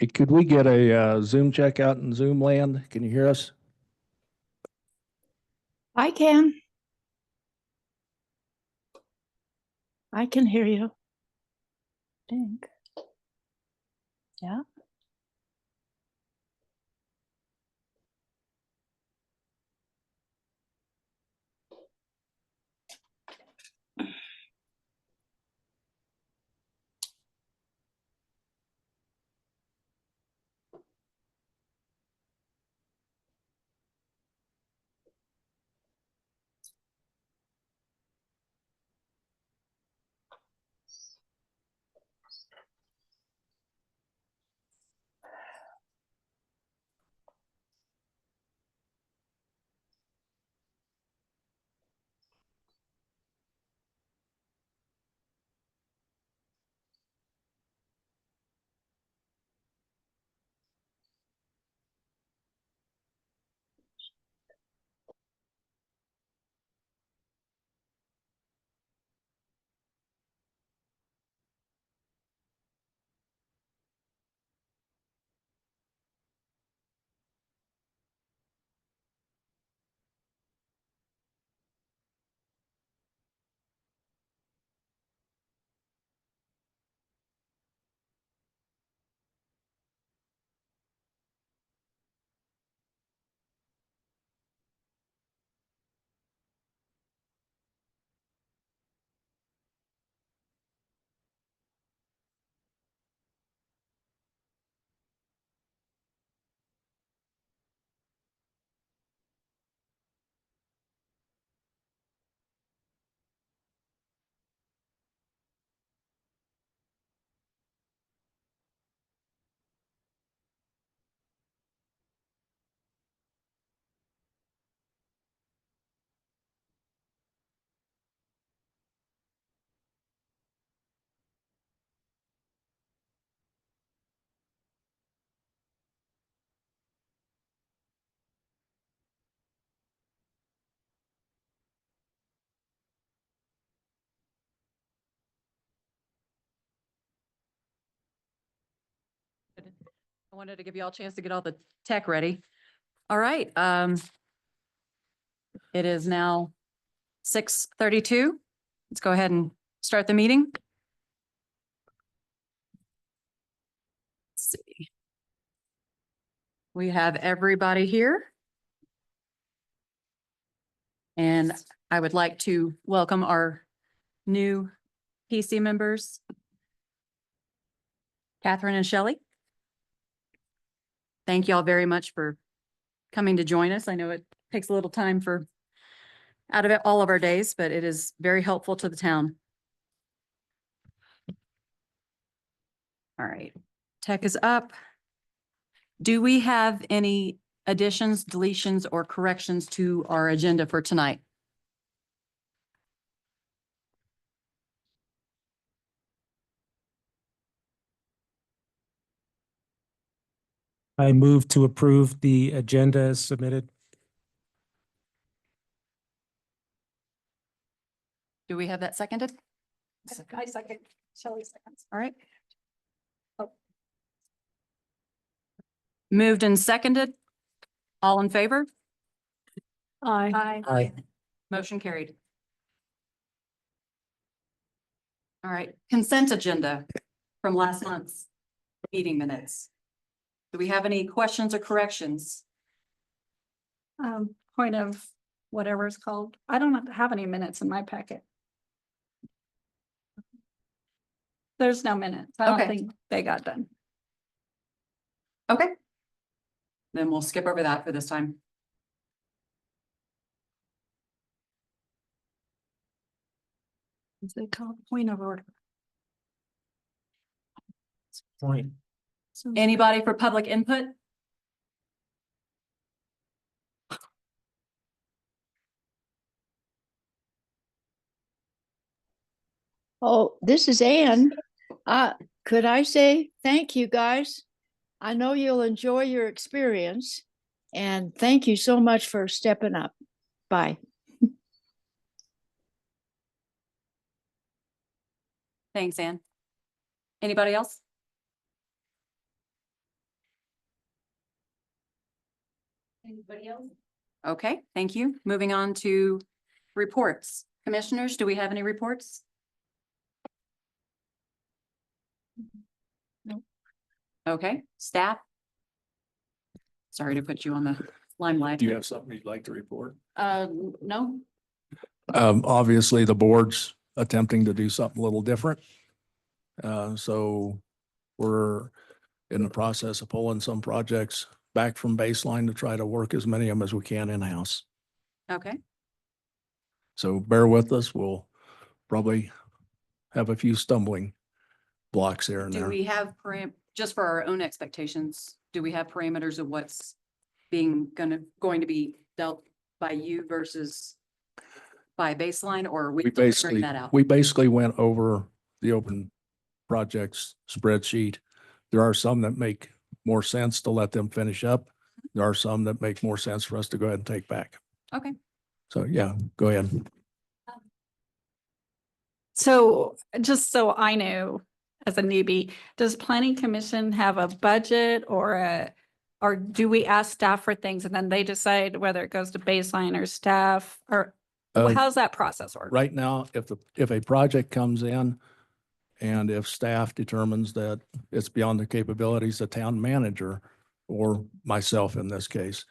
Hey, could we get a Zoom check out in Zoom land? Can you hear us? I can. I can hear you. Think. Yeah. I wanted to give you all a chance to get all the tech ready. All right. It is now 6:32. Let's go ahead and start the meeting. Let's see. We have everybody here. And I would like to welcome our new PC members, Catherine and Shelley. Thank you all very much for coming to join us. I know it takes a little time for out of it all of our days, but it is very helpful to the town. All right, tech is up. Do we have any additions, deletions, or corrections to our agenda for tonight? I move to approve the agenda as submitted. Do we have that seconded? I second. Shelley seconds. All right. Oh. Moved and seconded. All in favor? Aye. Aye. Motion carried. All right, consent agenda from last month's meeting minutes. Do we have any questions or corrections? Point of whatever it's called. I don't have any minutes in my packet. There's no minutes. I don't Okay. think they got done. Okay. Then we'll skip over that for this time. What's it called? Point of order. Point. So- Anybody for public input? Oh, this is Ann. Could I say thank you, guys? I know you'll enjoy your experience, and thank you so much for stepping up. Bye. Thanks, Ann. Anybody else? Anybody else? Okay, thank you. Moving on to reports. Commissioners, do we have any reports? Nope. Okay, staff? Sorry to put you on the limelight. Do you have something you'd like to report? No, Obviously, the board's attempting to do something a little different. So we're in the process of pulling some projects back from baseline to try to work as many of them as we can in-house. okay, So bear with us. We'll probably have a few stumbling blocks here and do there. we have just for our own expectations, do we have parameters of what's going to be dealt by you versus by baseline, or are we We still figuring basically, that out? we basically went over the open projects spreadsheet. There are some that make more sense to let them finish up. There are some that make more sense for us to go ahead and take back. Okay, So yeah, go ahead. So just so I know, as a newbie, does planning commission have a budget or do we ask staff for things and then they decide whether it goes to baseline or staff or how's that process work? Right now, if a project comes in and if staff determines that it's beyond the capabilities, of the town manager or myself in this case,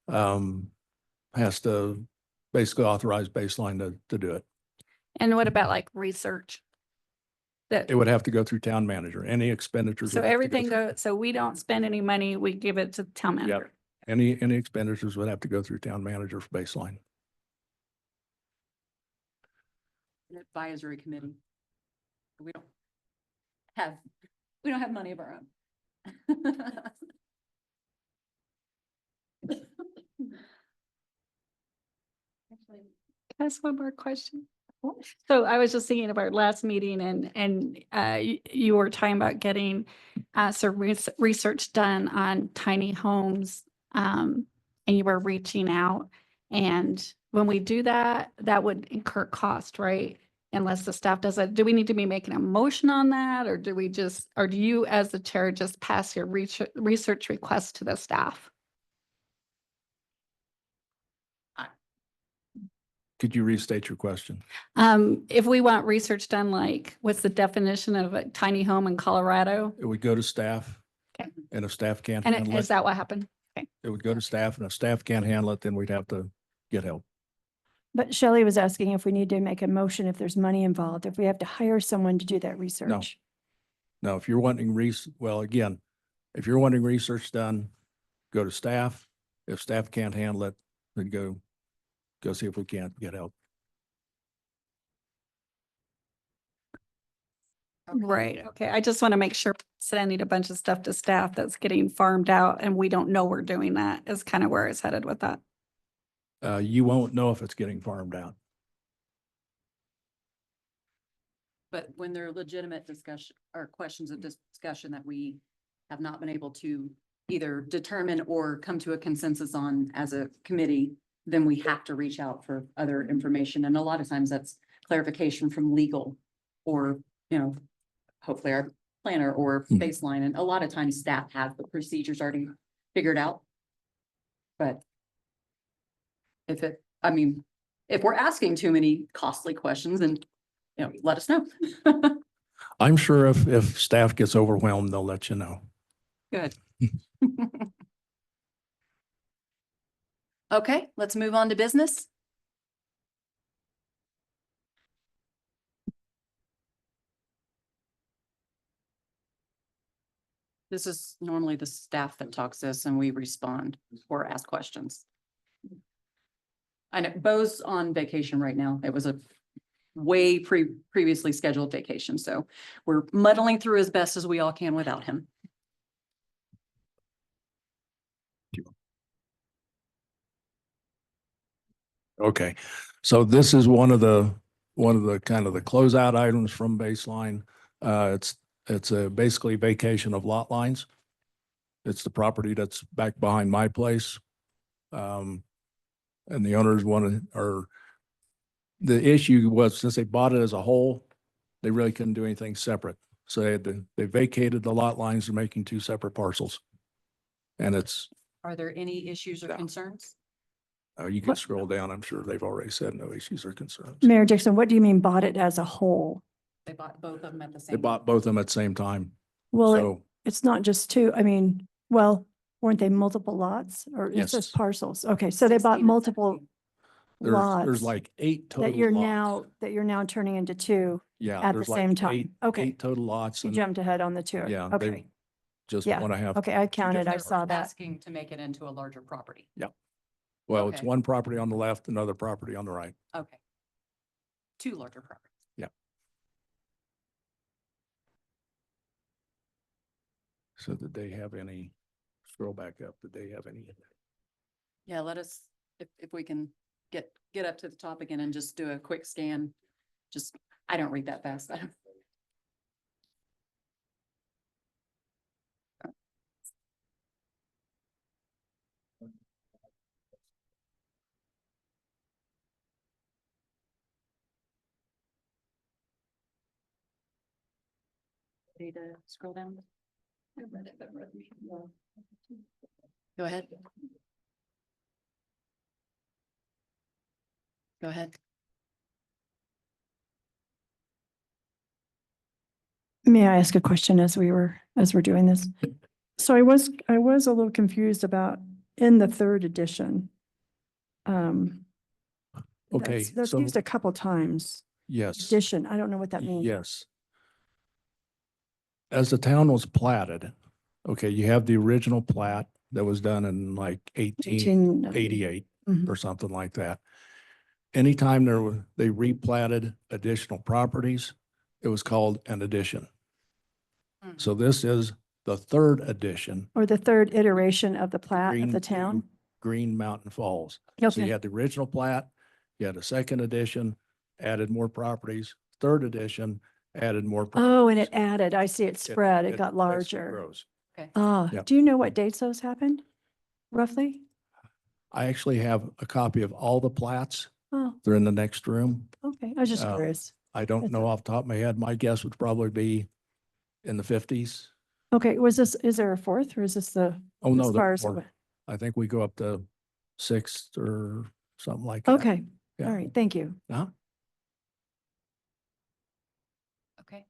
has to basically authorize baseline to do it. And what about like research? That, It would have to go through town manager. Any expenditures. so would have to go everything through- goes, so we don't spend any money, we give it to the town Yep. manager. Any expenditures would have to go through town manager for baseline. An advisory committee. We don't have money of our own. Can I ask one more question? So I was just thinking of our last meeting and you were talking about getting some research done on tiny homes. And you were reaching out, and when we do that, that would incur cost, right? Unless the staff does it. Do we need to be making a motion on that, or do you as the chair just pass your research request to the staff? Could you restate your question? If we want research done, like what's the definition of a tiny home in Colorado? It would go to staff. Okay. And if staff can't And handle is it, that what happened? it would go to staff. And if staff can't handle it, then we'd have to get help. But Shelley was asking if we need to make a motion, if there's money involved, if we have to hire someone to do that research. Now, if you're wanting well, again, if you're wanting research done, go to staff. If staff can't handle it, then go see if we can't get help. Right, okay. I just want to make sure sending a bunch of stuff to staff that's getting farmed out and we don't know we're doing that is kind of where it's headed with that. You won't know if it's getting farmed out. But when there are legitimate discussion or questions of discussion that we have not been able to either determine or come to a consensus on as a committee, then we have to reach out for other information. And a lot of times that's clarification from legal or, hopefully our planner or Hmm. baseline. And a lot of times staff have the procedures already figured out. But if we're asking too many costly questions, then, let us know. I'm sure if staff gets overwhelmed, they'll let you know. Good. Okay, let's move on to business. This is normally the staff that talks to us and we respond or ask questions. I know Bo's on vacation right now. It was a way previously scheduled vacation, so we're muddling through as best as we all can without him. Okay, so this is one of the kind of the closeout items from baseline. It's a basically vacation of lot lines. It's the property that's back behind my place. And the owners the issue was since they bought it as a whole, they really couldn't do anything separate. So they vacated the lot lines. They're making two separate parcels. And it's Are there any issues or No. concerns? You can What- scroll down. I'm sure they've already said no issues or concerns. Mayor Dixon, what do you mean bought it as a whole? They bought both of them at the same. They bought both of them at the same time. Well, So it's not just two, I mean, well, weren't they multiple lots or it says Yes. parcels? Okay, so they bought 16 and multiple 17. there's lots like 8 total that you're lots. now turning into two Yeah, at the there's like same time. eight- Okay. 8 total lots. You and jumped ahead on the two. Yeah, Okay, they just Yeah, want to have, okay, I counted, I They're saw that. Asking to make it into a larger property. well, it's okay. one property on the left, another property on the right. Okay. Two larger properties. So did they have any, scroll back up, did they have any? Yeah, let us, if we can get up to the top again and just do a quick scan. Just, I don't read that fast. Ready to scroll down? Go ahead. Go ahead. May I ask a question as we're doing this? So I was a little confused about in the third edition. Okay, That's so used a couple times. yes, Edition, I don't know what that means. yes. As the town was platted, okay, you have the original plat that was done in like 1888 Mhm. or something like that. Anytime they replatted additional properties, it was called an addition. Mm. So this is the third edition. Or the third iteration of the plat of Green the to town. Green Mountain Falls. So Okay. you had the original plat, you had a second edition, added more properties, third edition, added more. Oh, and it properties. added, I see it spread, it got basically larger. grows. Yep. Do you know what dates those happened? Roughly? I actually have a copy of all the plats. Oh, They're in the next room. okay, I was just Uh, curious. I don't That's know okay. off the top of my head. My guess would probably be in the 50s. Okay, is there a fourth or is this the, Oh, no, as far there's as, more. I think we go up to 6th or something like that. okay, Yeah. all right, thank you. Uh-huh. Okay.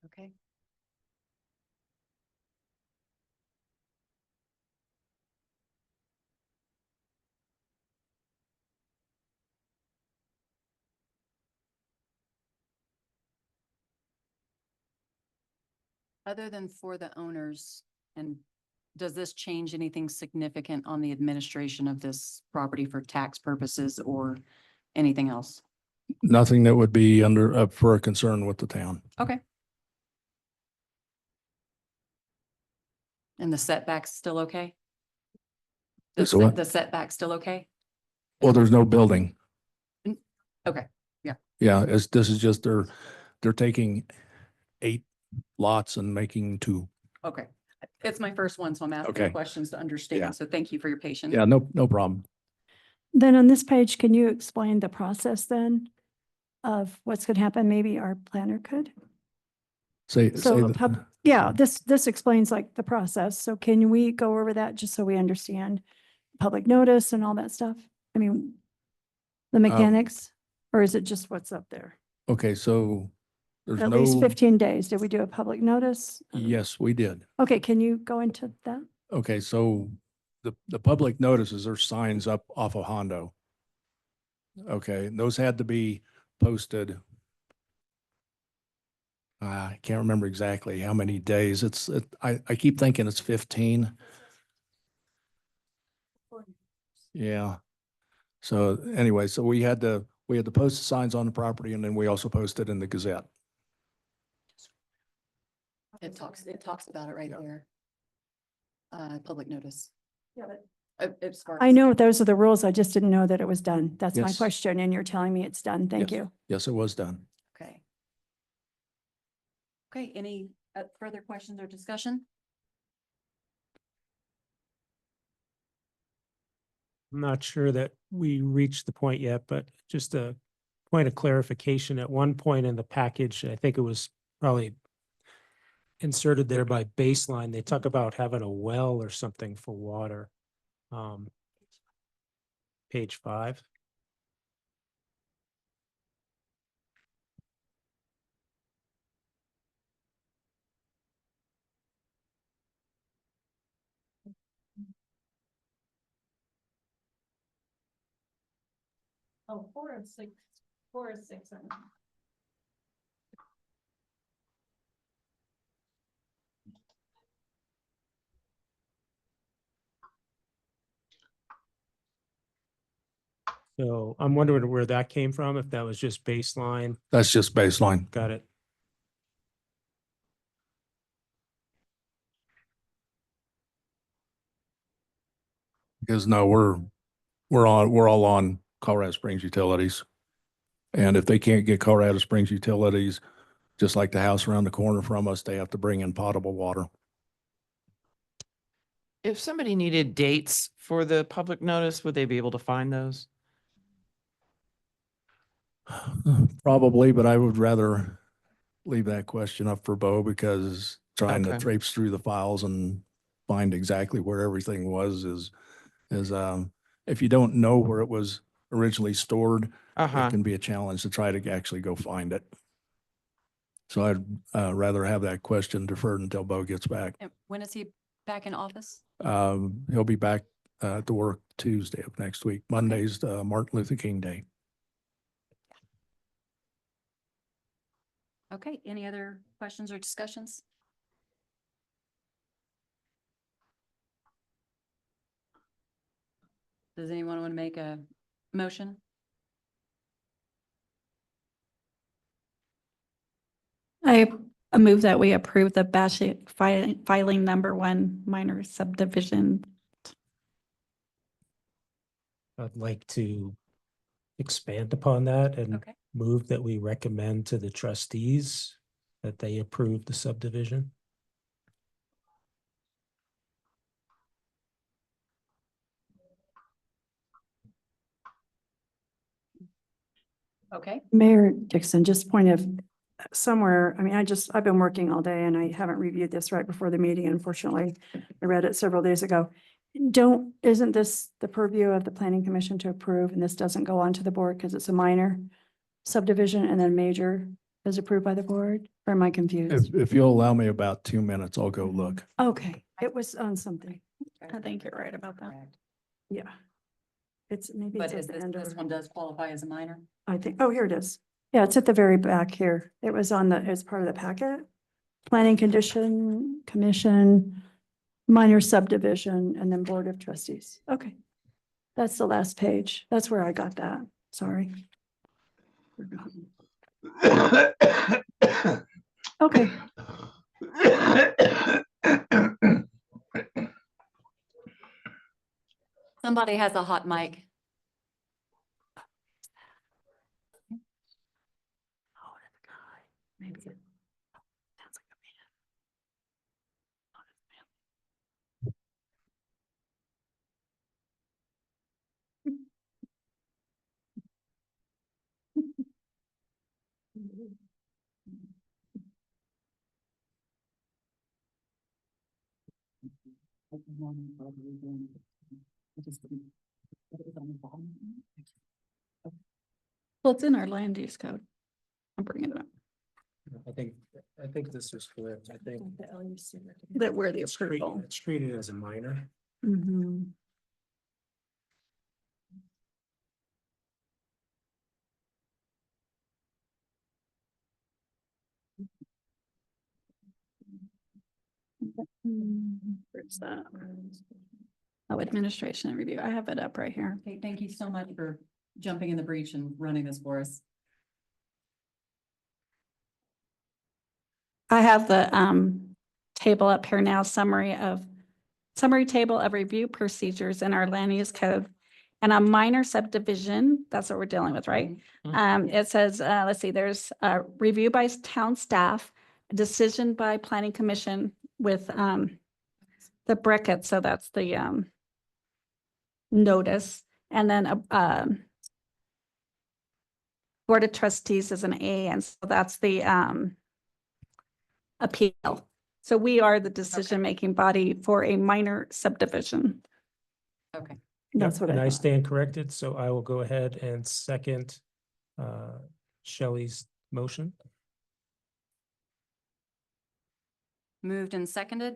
Okay. Other than for the owners, and does this change anything significant on the administration of this property for tax purposes or anything else? Nothing that would be up for a concern with the town. Okay. And the setback's still okay? So what? The setback's still okay? Well, there's no building. Okay, Yeah, this is just they're taking 8 lots and making 2. okay. It's my first one, so I'm asking Okay. questions to Yeah. understand. So thank you for your patience. Yeah, no problem. Then on this page, can you explain the process then of what's going to happen? Maybe our planner could? Say So, the- yeah, this explains like the process. So can we go over that just so we understand public notice and all that stuff? I mean, the mechanics, or is it just what's up there? okay, so there's At least no, 15 days. Did we do a public notice? yes, we did. Okay, can you go into that? Okay, so the public notices are signs up off of Hondo. Okay, and those had to be posted. I can't remember exactly how many days. I keep thinking it's 15. Yeah. So anyway, so we had to post the signs on the property and then we also posted in the Gazette. It talks about it right Yeah. there. Public notice. Yeah, but As far I as- know those are the rules. I just didn't know that it was done. That's my Yes. question, and you're telling me it's done. Thank Yes. you. Yes, it was done. Okay. Okay, any further questions or discussion? I'm not sure that we reached the point yet, but just a point of clarification, at one point in the package, I think it was probably inserted there by Baseline, they talk about having a well or something for water. Page 5. Oh, 406, 406. So I'm wondering where that came from, if that was just Baseline. That's just baseline. Got it. Because no, we're all on Colorado Springs Utilities. And if they can't get Colorado Springs Utilities, just like the house around the corner from us, they have to bring in potable water. If somebody needed dates for the public notice, would they be able to find those? Probably, but I would rather leave that question up for Bo, because trying to Okay. traipse through the files and find exactly where everything was is if you don't know where it was originally stored, it Uh-huh. can be a challenge to try to actually go find it. So I'd rather have that question deferred until Bo gets back. And when is he back in office? He'll be back to work Tuesday of next week. Monday's Martin Luther King Day. Okay, any other questions or discussions? Does anyone want to make a motion? I move that we approve the filing number 1 minor subdivision. I'd like to expand upon that and Okay. move that we recommend to the trustees that they approve the subdivision. Okay. Mayor Dixon, just point of somewhere, I mean, I've been working all day and I haven't reviewed this right before the meeting, unfortunately. I read it several days ago. Isn't this the purview of the planning commission to approve, and this doesn't go on to the board because it's a minor subdivision and then major is approved by the board? Or am I confused? If you'll allow me about 2 minutes, I'll go look. Okay, it was on something. I think you're right about that. Correct. Yeah. Maybe But it's is at the end this of, one does qualify as a minor? I think, oh, here it is. Yeah, it's at the very back here. It was it's part of the packet. Planning commission, minor subdivision, and then board of trustees. Okay. That's the last page. That's where I got that. Sorry. Okay. Somebody has a hot mic. Maybe it sounds like a man. Well, it's in our land use code. I'm bringing it up. I think this is correct. I think The LUC. That we're the it's treated, approval. it's treated as a minor. Mhm. Where's that? Oh, administration and review. I have it up right here. Okay, thank you so much for jumping in the breach and running this for us. I have the table up here now, summary table of review procedures in our land use code. And a minor subdivision, that's what we're dealing with, right? It says, let's see, there's a review by town staff, a decision by planning commission with the bricket, so that's the notice, and then Board of Trustees is an A, and so that's the appeal. So we are the decision-making body for a minor subdivision. Okay. That's Yep, what and I I thought. stand corrected, so I will go ahead and second Shelley's motion. Moved and seconded,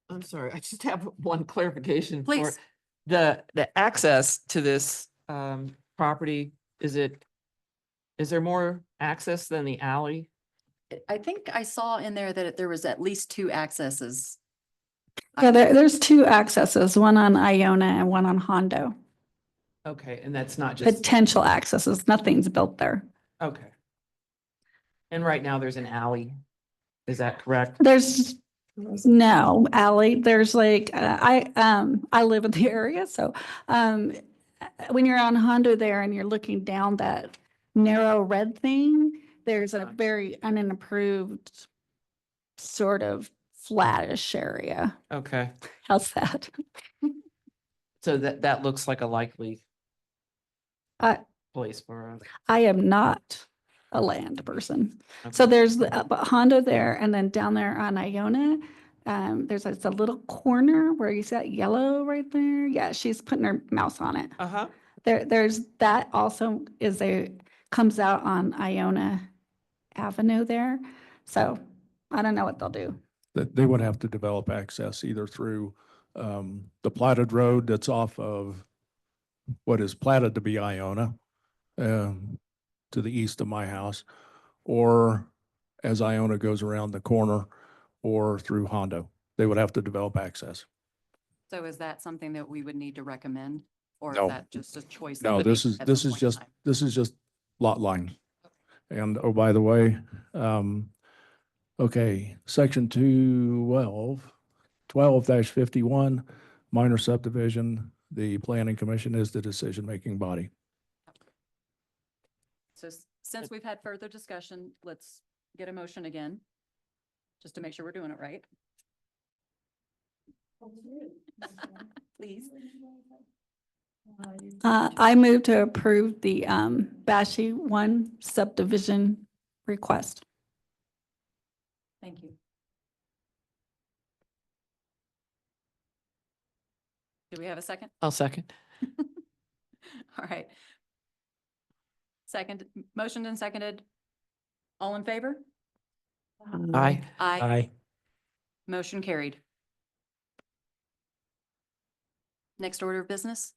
I'm sorry, I just have one clarification for please. the access to this property. Is there more access than the alley? I think I saw in there that there was at least 2 accesses. Yeah, there's 2 accesses, one on Iona and one on Hondo. Okay, and that's not just, Potential accesses, nothing's built there. okay. And right now there's an alley. Is that correct? There's no alley. There's like, I live in the area, so when you're on Hondo there and you're looking down that narrow red thing, there's a Gotcha. very unimproved sort of flattish area. Okay, How's that? so that looks like a likely I place for I am not a land person. So okay. there's the Hondo there, and then down there on Iona, there's a little corner where you see that yellow right there. Yeah, she's putting her mouse on it. Uh-huh. There's that also comes out on Iona Avenue there. So I don't know what they'll do. That they would have to develop access either through the platted road that's off of what is platted to be Iona, to the east of my house, or as Iona goes around the corner, or through Hondo. They would have to develop access. So is that something that we would need to recommend? Or is No. that just a choice? that No, would this make is, at this some is point in just, time? this is just lot line. And oh, by the way, okay, section 12-51, minor subdivision, the planning commission is the decision-making body. So since we've had further discussion, let's get a motion again, just to make sure we're doing it right. Please. I move to approve the Bashi 1 subdivision request. Thank you. Do we have a second? I'll second. All right. Second, motioned and seconded. All in favor? Aye. Aye. Aye. Motion carried. Next order of business?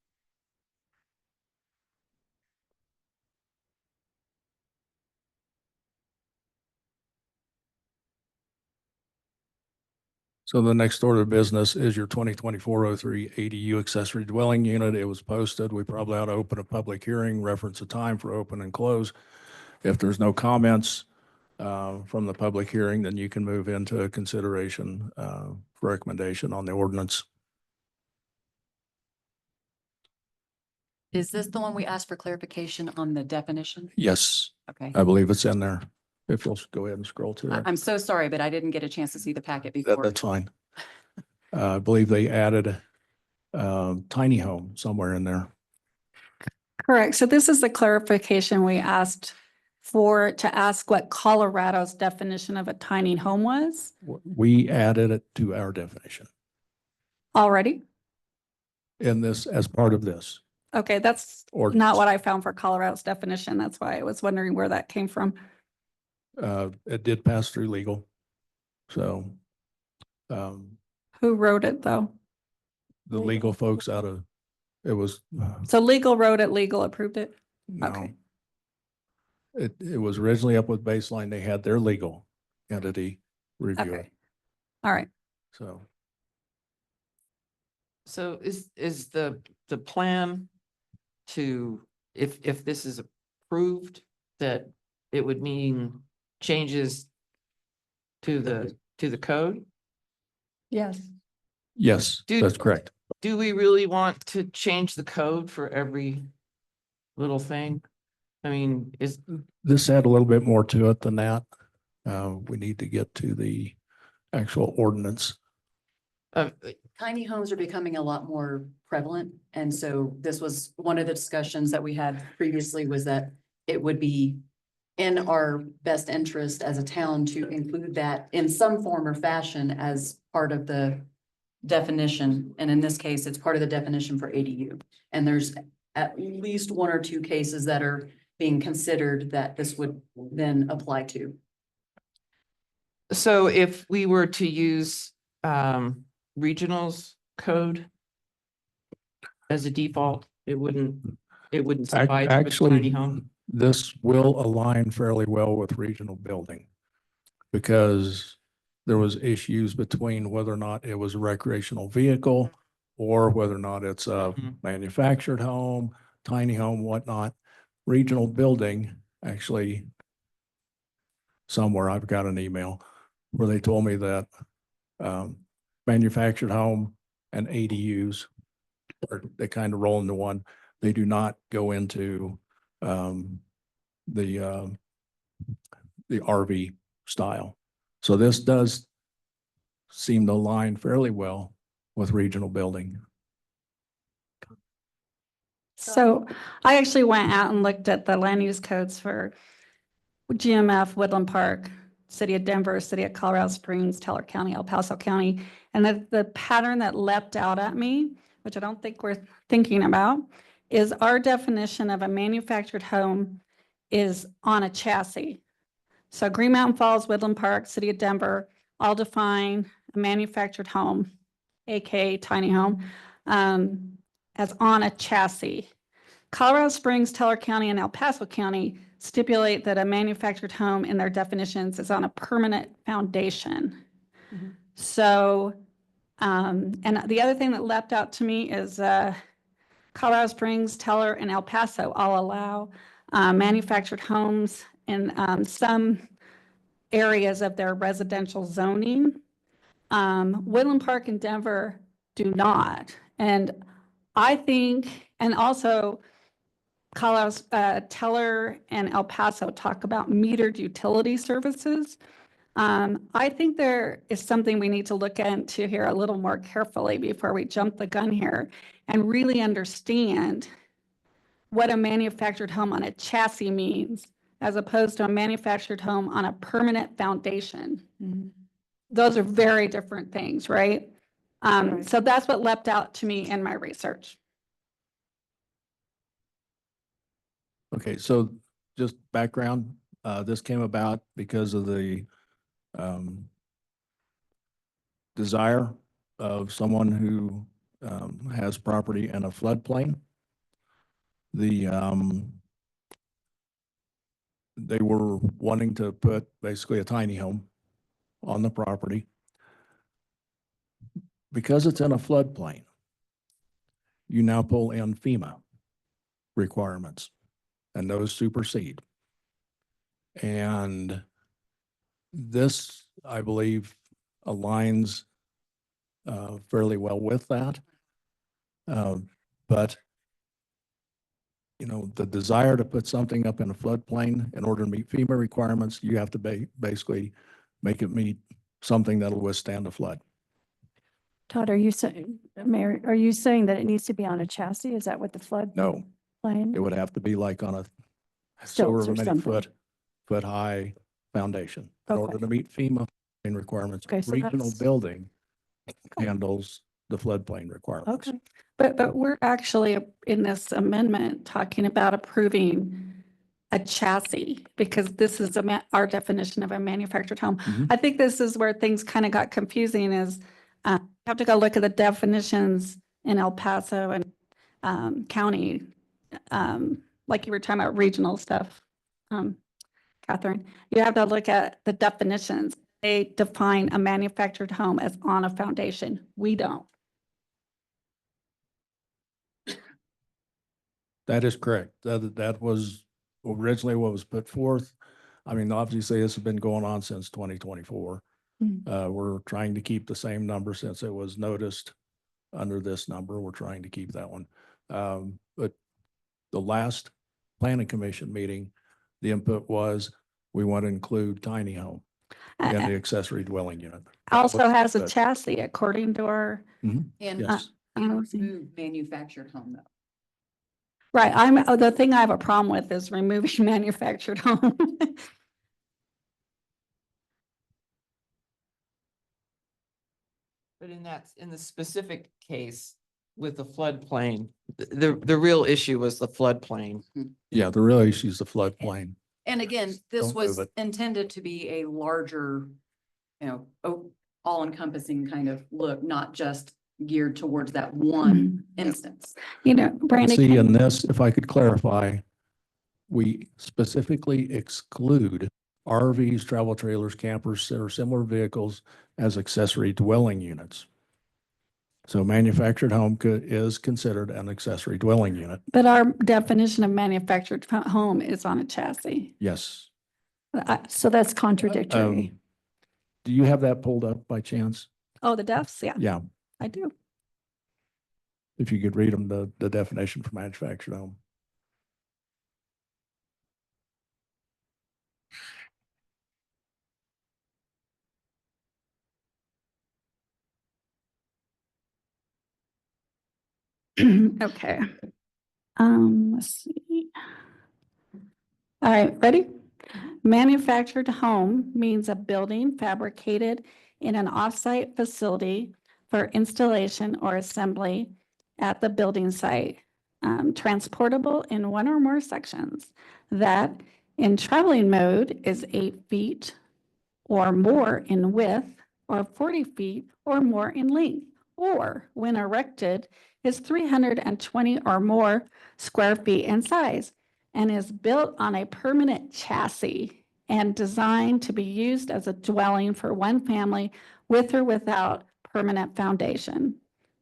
So the next order of business is your 2024-03 ADU accessory dwelling unit. It was posted. We probably ought to open a public hearing, reference a time for open and close. If there's no comments from the public hearing, then you can move into a consideration for recommendation on the ordinance. Is this the one we asked for clarification on the definition? Yes, Okay. I believe it's in there. If you'll go ahead and scroll to there. I'm so sorry, but I didn't get a chance to see the packet That, before. that's fine. I believe they added tiny home somewhere in there. Correct. So this is the clarification we asked for, to ask what Colorado's definition of a tiny home was We added it to our definition already. in this, as part of this Okay, that's ordinance. not what I found for Colorado's definition. That's why I was wondering where that came from. It did pass through legal. So Who wrote it, though? the legal folks out of, it was, So legal wrote it, legal approved it? no. Okay. It was originally up with Baseline. They had their legal entity review it. Okay. All right. So So is the plan to, if this is approved, that it would mean changes to the code? Yes. yes, Dude. that's correct. Do we really want to change the code for every little thing? I mean, This had a little bit more to it than that. We need to get to the actual ordinance. tiny homes are becoming a lot more prevalent. And so this was one of the discussions that we had previously, was that it would be in our best interest as a town to include that in some form or fashion as part of the definition. And in this case, it's part of the definition for ADU. And there's at least one or two cases that are being considered that this would then apply to. So if we were to use regionals code as a default, it wouldn't suffice with tiny home. Actually, this will align fairly well with regional building, because there was issues between whether or not it was a recreational vehicle or whether or not it's a Mhm. manufactured home, tiny home, whatnot. Regional building, actually, somewhere I've got an email where they told me that manufactured home and ADUs they kind of roll into one. They do not go into the RV style. So this does seem to align fairly well with regional building. So I actually went out and looked at the land use codes for GMF, Woodland Park, City of Denver, City of Colorado Springs, Teller County, El Paso County. And the pattern that leapt out at me, which I don't think we're thinking about, is our definition of a manufactured home is on a chassis. So Green Mountain Falls, Woodland Park, City of Denver, all define a manufactured home, AKA tiny home, as on a chassis. Colorado Springs, Teller County, and El Paso County stipulate that a manufactured home in their definitions is on a permanent foundation. Mhm. So, and the other thing that leapt out to me is Colorado Springs, Teller, and El Paso all allow manufactured homes in some areas of their residential zoning. Woodland Park and Denver do not. And I think, and also Colorado's Teller and El Paso talk about metered utility services. I think there is something we need to look into here a little more carefully before we jump the gun here and really understand what a manufactured home on a chassis means, as opposed to a manufactured home on a permanent foundation. Mhm. Those are very different things, right? Right. So that's what leapt out to me in my research. Okay, so just background, this came about because of the desire of someone who has property in a floodplain. They were wanting to put basically a tiny home on the property. Because it's in a floodplain, you now pull in FEMA requirements, and those supersede. And this, I believe, aligns fairly well with that. But you know, the desire to put something up in a floodplain in order to meet FEMA requirements, you have to basically make it meet something that'll withstand a flood. Todd, are you saying, Mary, are you saying that it needs to be on a chassis? Is that what the flood? No, Plain? it would have to be like on a Stilts however or many something. foot high foundation in order Okay. to meet FEMA requirements. Okay, so Regional that's- building handles the floodplain requirements. Okay. But we're actually in this amendment talking about approving a chassis, because this is our definition of a manufactured home. Mhm. I think this is where things kind of got confusing, is you have to go look at the definitions in El Paso and county, like you were talking about regional stuff, Catherine. You have to look at the definitions. They define a manufactured home as on a foundation. We don't. That is correct. That was originally what was put forth. I mean, obviously, this has been going on since 2024. We're trying to keep the same number since it was noticed under this number. We're trying to keep that one. But the last planning commission meeting, the input was, we want to include tiny home. and the accessory dwelling unit. Also Looks has a good. chassis according to our, And Yes. you let's see. remove manufactured home though. Right, the thing I have a problem with is removing manufactured home. But in the specific case with the floodplain, the real issue was the floodplain. Yeah, the real issue is the floodplain. And again, this Don't was move it. intended to be a larger, all encompassing kind of look, not just geared towards that one instance. You know, Brandon, See, can- in this, if I could clarify, we specifically exclude RVs, travel trailers, campers, or similar vehicles as accessory dwelling units. So manufactured home is considered an accessory dwelling unit. but our definition of manufactured home is on a chassis. Yes. So that's contradictory. Do you have that pulled up by chance? Oh, the defs, yeah, Yeah, I do. if you could read them, the definition for manufactured home. Okay. Let's see. All right, ready? Manufactured home means a building fabricated in an off-site facility for installation or assembly at the building site, transportable in one or more sections that in traveling mode is 8 feet or more in width or 40 feet or more in length, or when erected is 320 or more square feet in size and is built on a permanent chassis and designed to be used as a dwelling for one family with or without permanent foundation.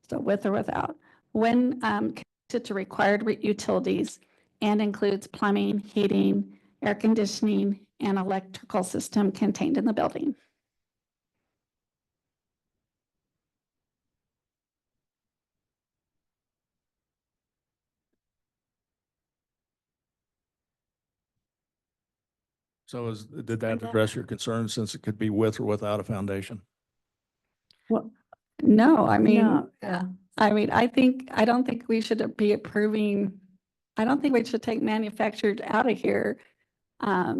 So with or without, when connected to required utilities and includes plumbing, heating, air conditioning, and electrical system contained in the building. So did that address your concern since it could be with or without a foundation? No, I mean, No, yeah. I don't think we should be approving, I don't think we should take manufactured out of here. I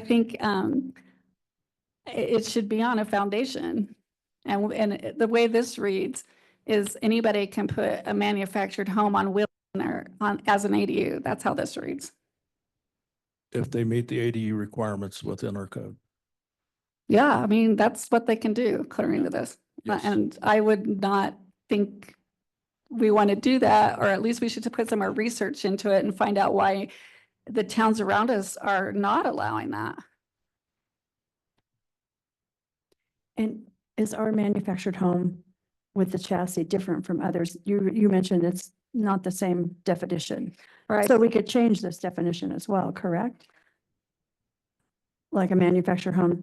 think, it should be on a foundation. And the way this reads is anybody can put a manufactured home on wheels or as an ADU. That's how this reads. If they meet the ADU requirements within our code. Yeah, I mean, that's what they can do according to this. Yes. And I would not think we want to do that, or at least we should put some more research into it and find out why the towns around us are not allowing that. And is our manufactured home with the chassis different from others? You mentioned it's not the same definition. Right. So we could change this definition as well, correct? Like a manufactured home.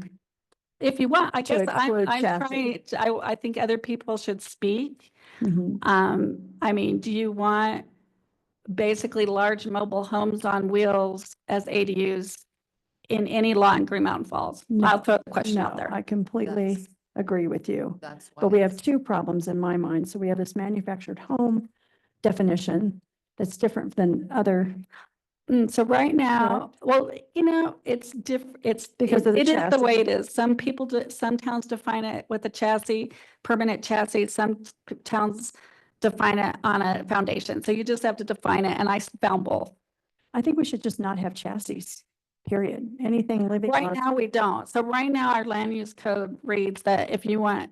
If you want, I To guess exclude I'm chassis. trying, I think other people should speak. Mhm. I mean, do you want basically large mobile homes on wheels as ADUs in any lot in Green Mountain Falls? No, I'll throw the question out No, there. I completely That's- agree with you. That's why. But we have it's- two problems in my mind. So we have this manufactured home definition that's different than other, So right now, well, it's Because of the it is the way chassis. it is. Some people, some towns define it with a chassis, permanent chassis. Some towns define it on a foundation. So you just have to define it. And I found both. I think we should just not have chassis, period. Anything living. Right on- now, we don't. So right now, our land use code reads that if you want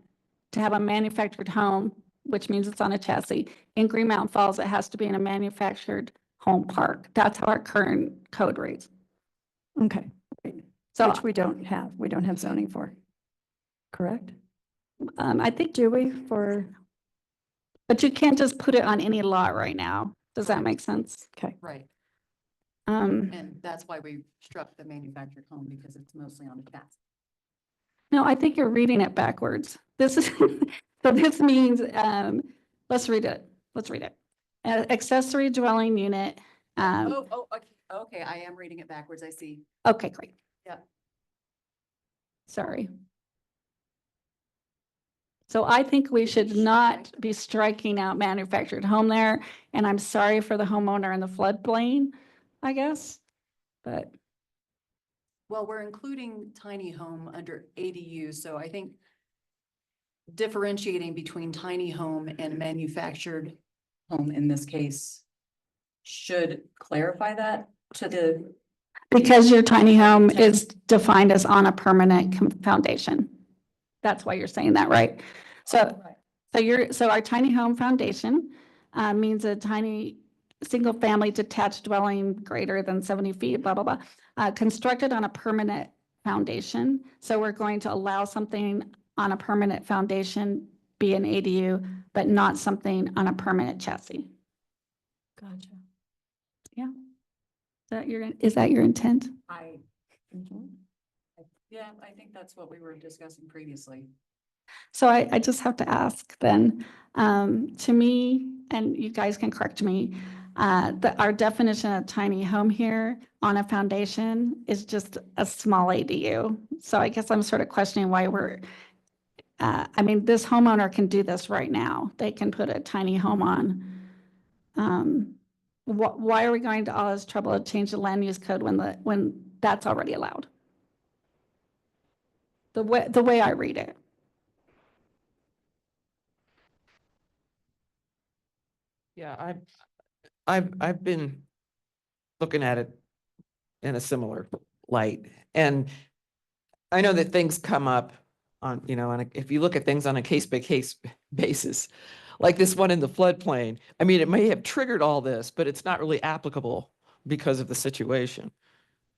to have a manufactured home, which means it's on a chassis, in Green Mountain Falls, it has to be in a manufactured home park. That's how our current code reads. Okay, So which we don't have. We don't have zoning for. Correct? I think, Do we for, but you can't just put it on any lot right now. Does that make sense? okay. Right. Um, And that's why we struck the manufactured home because it's mostly on the chassis. no, I think you're reading it backwards. This is, so this means, let's read it. Let's read it. Accessory dwelling unit, Oh, okay. Okay, I am reading it backwards, I see. Okay, great. Yep. Sorry. So I think we should not be striking out manufactured home there, and I'm sorry for the homeowner in the floodplain, I guess, but. Well, we're including tiny home under ADU, so I think differentiating between tiny home and manufactured home in this case should clarify that to the, Because your tiny home is defined as on a permanent foundation. That's why you're saying that, right? So, so our tiny home foundation means a tiny single-family detached dwelling greater than 70 feet, blah, blah, blah, constructed on a permanent foundation. So we're going to allow something on a permanent foundation be an ADU, but not something on a permanent chassis. Gotcha. Yeah. Is that your intent? yeah, I think that's what we were discussing previously. So I just have to ask then, to me, and you guys can correct me, our definition of tiny home here on a foundation is just a small ADU. So I guess I'm sort of questioning why we're, I mean, this homeowner can do this right now. They can put a tiny home on. Why are we going to all this trouble to change the land use code when that's already allowed? The way I read it. Yeah, I've been looking at it in a similar light. And I know that things come up on, if you look at things on a case by case basis, like this one in the floodplain, I mean, it may have triggered all this, but it's not really applicable because of the situation.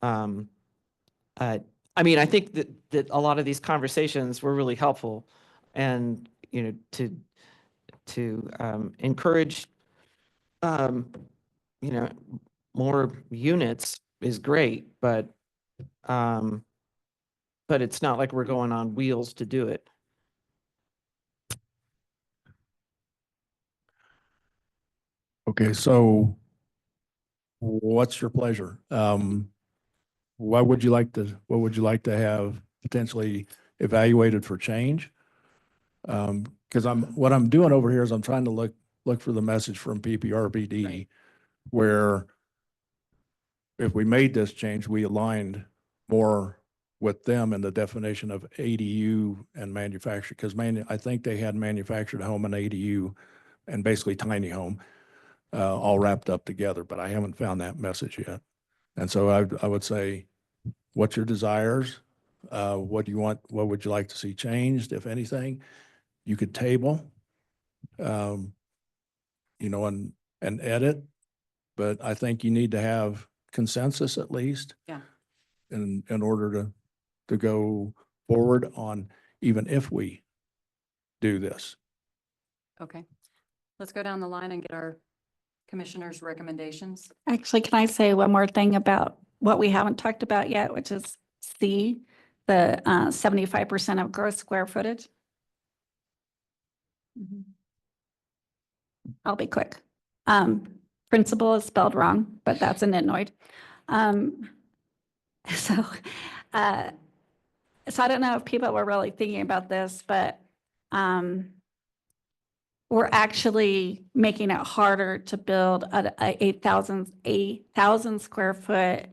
I mean, I think that a lot of these conversations were really helpful and, to encourage, more units is great, but it's not like we're going on wheels to do it. Okay, so what's your pleasure? What would you like to have potentially evaluated for change? Because what I'm doing over here is I'm trying to look for the message from PPRBD, Right. where if we made this change, we aligned more with them in the definition of ADU and manufactured, because I think they had manufactured home and ADU and basically tiny home all wrapped up together, but I haven't found that message yet. And so I would say, what's your desires? What do you want? What would you like to see changed, if anything? You could table, and edit, but I think you need to have consensus at least. Yeah. In order to go forward on, even if we do this. Okay, let's go down the line and get our commissioners' recommendations. Actually, can I say one more thing about what we haven't talked about yet, which is C, the 75% of gross square footage? I'll be quick. Principal is spelled wrong, but that's a nitnoid. So I don't know if people were really thinking about this, but we're actually making it harder to build a 8,000 square foot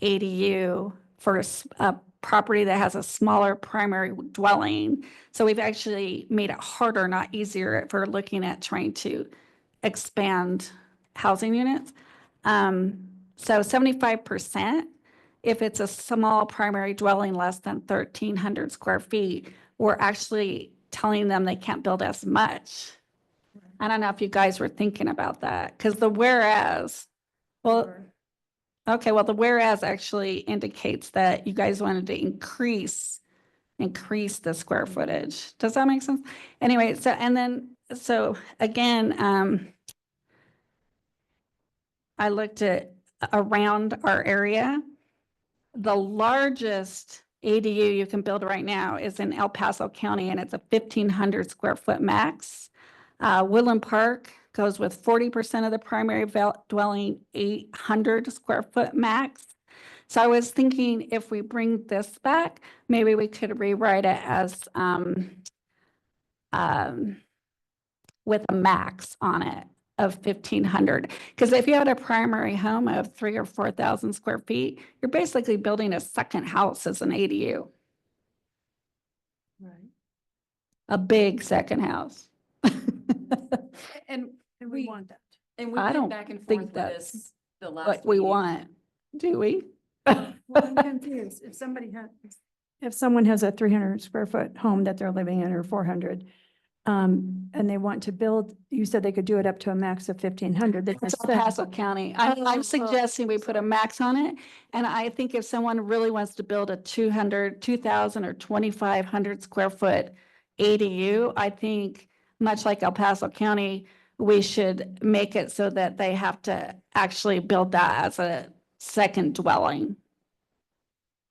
ADU for a property that has a smaller primary dwelling. So we've actually made it harder, not easier, if we're looking at trying to expand housing units. So 75%, if it's a small primary dwelling less than 1,300 square feet, we're actually telling them they can't build as much. I don't know if you guys were thinking about that, because the whereas, well, okay, well, the whereas actually indicates that you guys wanted to increase the square footage. Does that make sense? Anyway, so again, I looked at around our area. The largest ADU you can build right now is in El Paso County, and it's a 1,500 square foot max. Woodland Park goes with 40% of the primary dwelling, 800 square foot max. So I was thinking if we bring this back, maybe we could rewrite it as, with a max on it of 1,500. Because if you had a primary home of 3,000 or 4,000 square feet, you're basically building a second house as an ADU, Right. a big second house. And And we- we want that. And we I went don't back and think forth with that's this the last. What we meeting. want, do we? Well, I'm confused. If somebody had, if someone has a 300 square foot home that they're living in or 400, and they want to build, you said they could do it up to a max of 1,500. They It's just El said- Paso County. Oh, I'm oh, suggesting we put a max on it. And I think if someone really wants to build a 200, 2,000 or 2,500 square foot ADU, I think much like El Paso County, we should make it so that they have to actually build that as a second dwelling.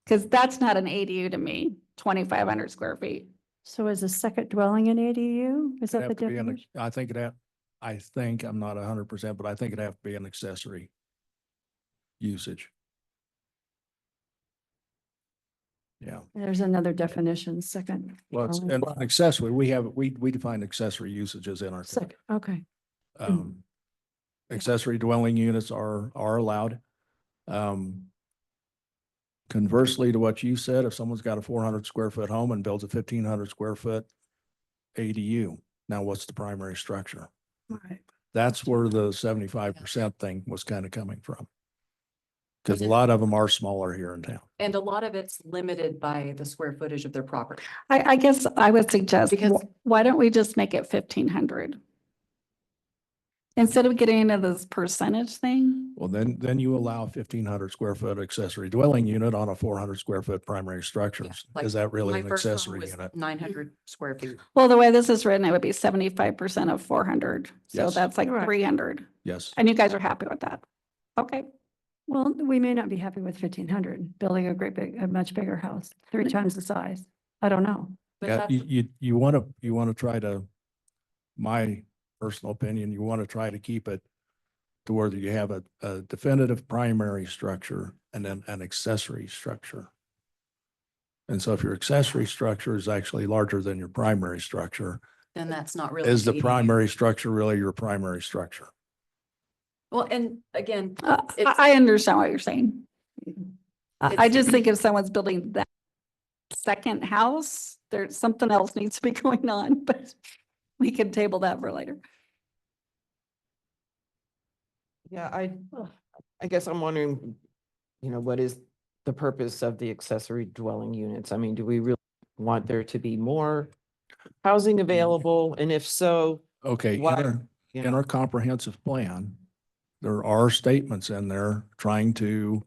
Because that's not an ADU to me, 2,500 square feet. So is a second dwelling an ADU? Is that the Have to be an definition? I think I'm not 100%, but I think it'd have to be an accessory usage. Yeah, There's another definition, second. well, it's dwelling. an accessory. We define accessory usages in our code. Second, okay. Accessory dwelling units are allowed. Conversely to what you said, if someone's got a 400 square foot home and builds a 1,500 square foot ADU, now what's the primary structure? Right. That's where the 75% thing was kind of coming from. Because a lot of them are smaller here in town. And a lot of it's limited by the square footage of their property. I guess I would suggest, Because- why don't we just make it 1,500? Instead of getting into this percentage thing? Well, then you allow 1,500 square foot accessory dwelling unit on a 400 square foot primary structure. like Is that really My an first home accessory was unit? 900 square feet. Well, the way this is written, it would be 75% of 400. So Yes. that's like Right. 300. Yes. And you guys are happy with that? Okay. Well, we may not be happy with 1,500, building a much bigger house, 3 times the size. I don't know. But Yeah, that's, you want to try to, my personal opinion, you want to try to keep it to where you have a definitive primary structure and then an accessory structure. And so if your accessory structure is actually larger than your primary structure, then that's not really. is the ADU. primary structure really your primary structure? Well, and again, I It's- I understand what you're saying. I It's- just think if someone's building that second house, there's something else needs to be going on, but we can table that for later. Yeah, I guess I'm wondering, what is the purpose of the accessory dwelling units? I mean, do we really want there to be more housing available? And if so, Okay, in Why- our, you in know, our comprehensive plan, there are statements in there trying to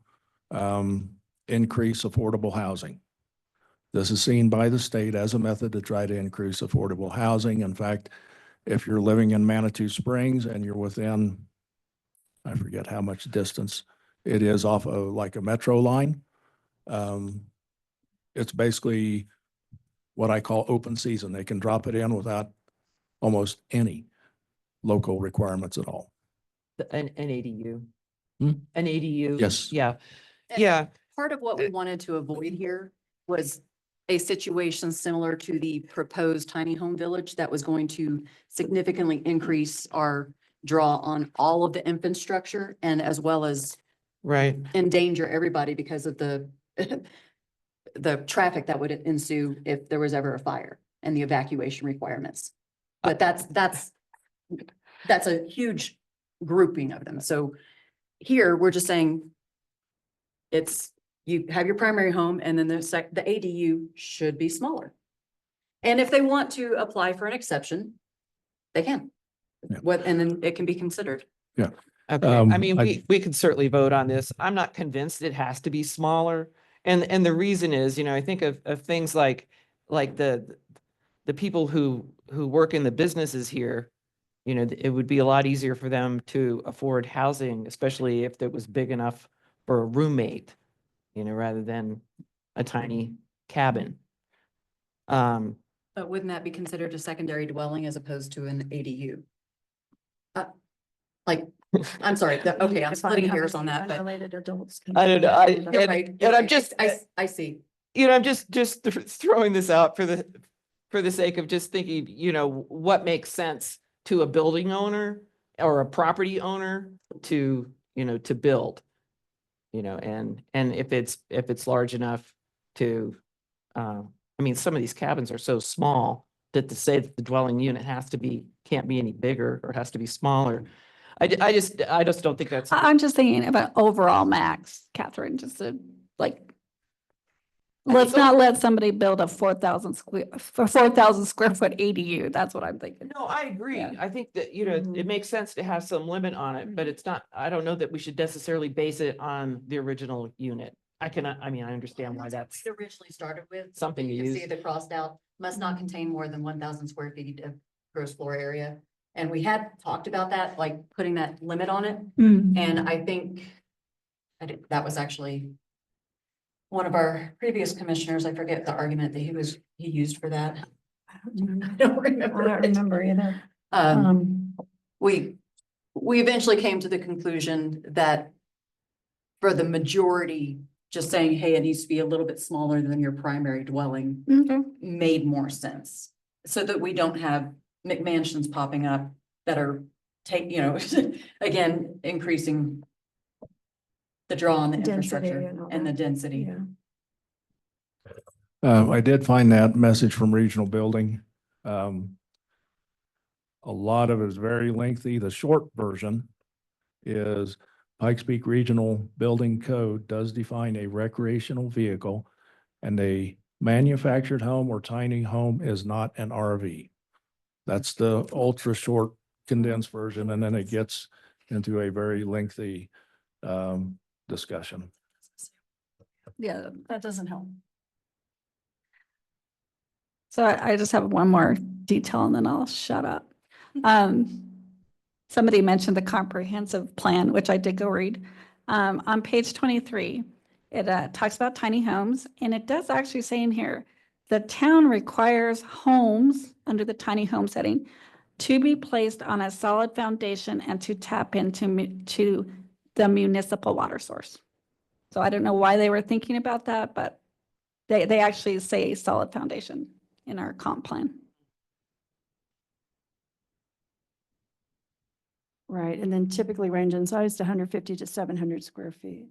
increase affordable housing. This is seen by the state as a method to try to increase affordable housing. In fact, if you're living in Manitou Springs and you're within, I forget how much distance it is off of like a metro line, it's basically what I call open season. They can drop it in without almost any local requirements at all. an ADU. Hmm? An ADU. Yes. Yeah, And yeah, part of what we wanted to avoid here was a situation similar to the proposed tiny home village that was going to significantly increase our draw on all of the infrastructure and as well as right. endanger everybody because of the the traffic that would ensue if there was ever a fire and the evacuation requirements. But that's a huge grouping of them. So here, we're just saying it's, you have your primary home and then the ADU should be smaller. And if they want to apply for an exception, they can. Yeah. And then it can be considered. Okay, I mean, I- we could certainly vote on this. I'm not convinced it has to be smaller. And the reason is, I think of things like the people who work in the businesses here, it would be a lot easier for them to afford housing, especially if it was big enough for a roommate, rather than a tiny cabin. But wouldn't that be considered a secondary dwelling as opposed to an ADU? Like, I'm sorry, okay, I'm splitting hairs on that, but Unrelated adults. I don't know, you're right. and I'm just, I see. you know, I'm just throwing this out for the sake of just thinking, you know, what makes sense to a building owner or a property owner to, you know, to build. You know, and if it's large enough to, I mean, some of these cabins are so small that to say that the dwelling unit can't be any bigger or has to be smaller. I just don't think that's. I'm just thinking about overall max, Catherine, just to like, I let's think not let somebody build a 4,000 square foot ADU. That's what I'm thinking. No, I agree. Yeah. I think that, you know, it Mhm. makes sense to have some limit on it, but it's not, I don't know that we should necessarily base it on the original unit. I mean, I understand why that's, It originally started with. Something to You can see use. the crossed out, must not contain more than 1,000 square feet of gross floor area. And we had talked about that, like putting that limit on it. And I think that was actually one of our previous commissioners. I forget the argument that he used for that. I don't remember. I don't remember. I don't it. remember either. Um, we eventually came to the conclusion that for the majority, just saying, hey, it needs to be a little bit smaller than your primary dwelling Okay. made more sense. So that we don't have McMansions popping up that are again, increasing the draw on the Density infrastructure and all and the that. density. Yeah. I did find that message from Regional Building. A lot of it is very lengthy. The short version is Pikes Peak Regional Building Code does define a recreational vehicle, and a manufactured home or tiny home is not an RV. That's the ultra short condensed version, and then it gets into a very lengthy discussion. Yeah, that doesn't help. So I just have one more detail and then I'll shut up. Somebody mentioned the comprehensive plan, which I did go read. On page 23, it talks about tiny homes, and it does actually say in here, the town requires homes under the tiny home setting to be placed on a solid foundation and to tap to the municipal water source. So I don't know why they were thinking about that, but they actually say solid foundation in our comp plan. Right, and then typically range in size to 150 to 700 square feet.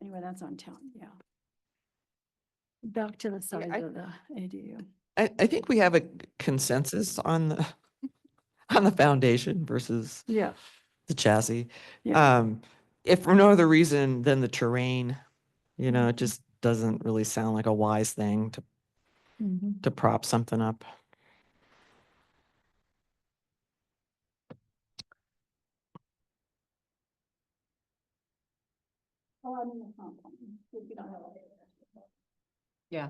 Anyway, that's on town, yeah. Back to the size I- of the ADU. I think we have a consensus on the on the foundation versus Yeah, the chassis. yeah. If for no other reason than the terrain, you know, it just doesn't really sound like a wise thing Mhm. to prop something up. Yeah.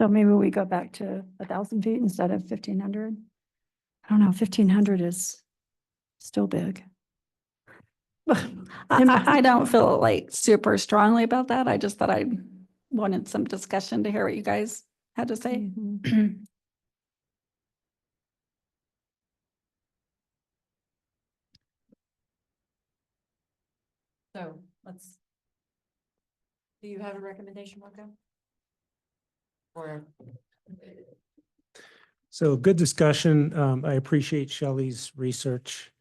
So maybe we go back to 1,000 feet instead of 1,500. I don't know, 1,500 is still big. I don't feel like super strongly about that. I just thought I wanted some discussion to hear what you guys had to say. Mhm. So do you have a recommendation, Marco? Or? So good discussion. I appreciate Shelley's research.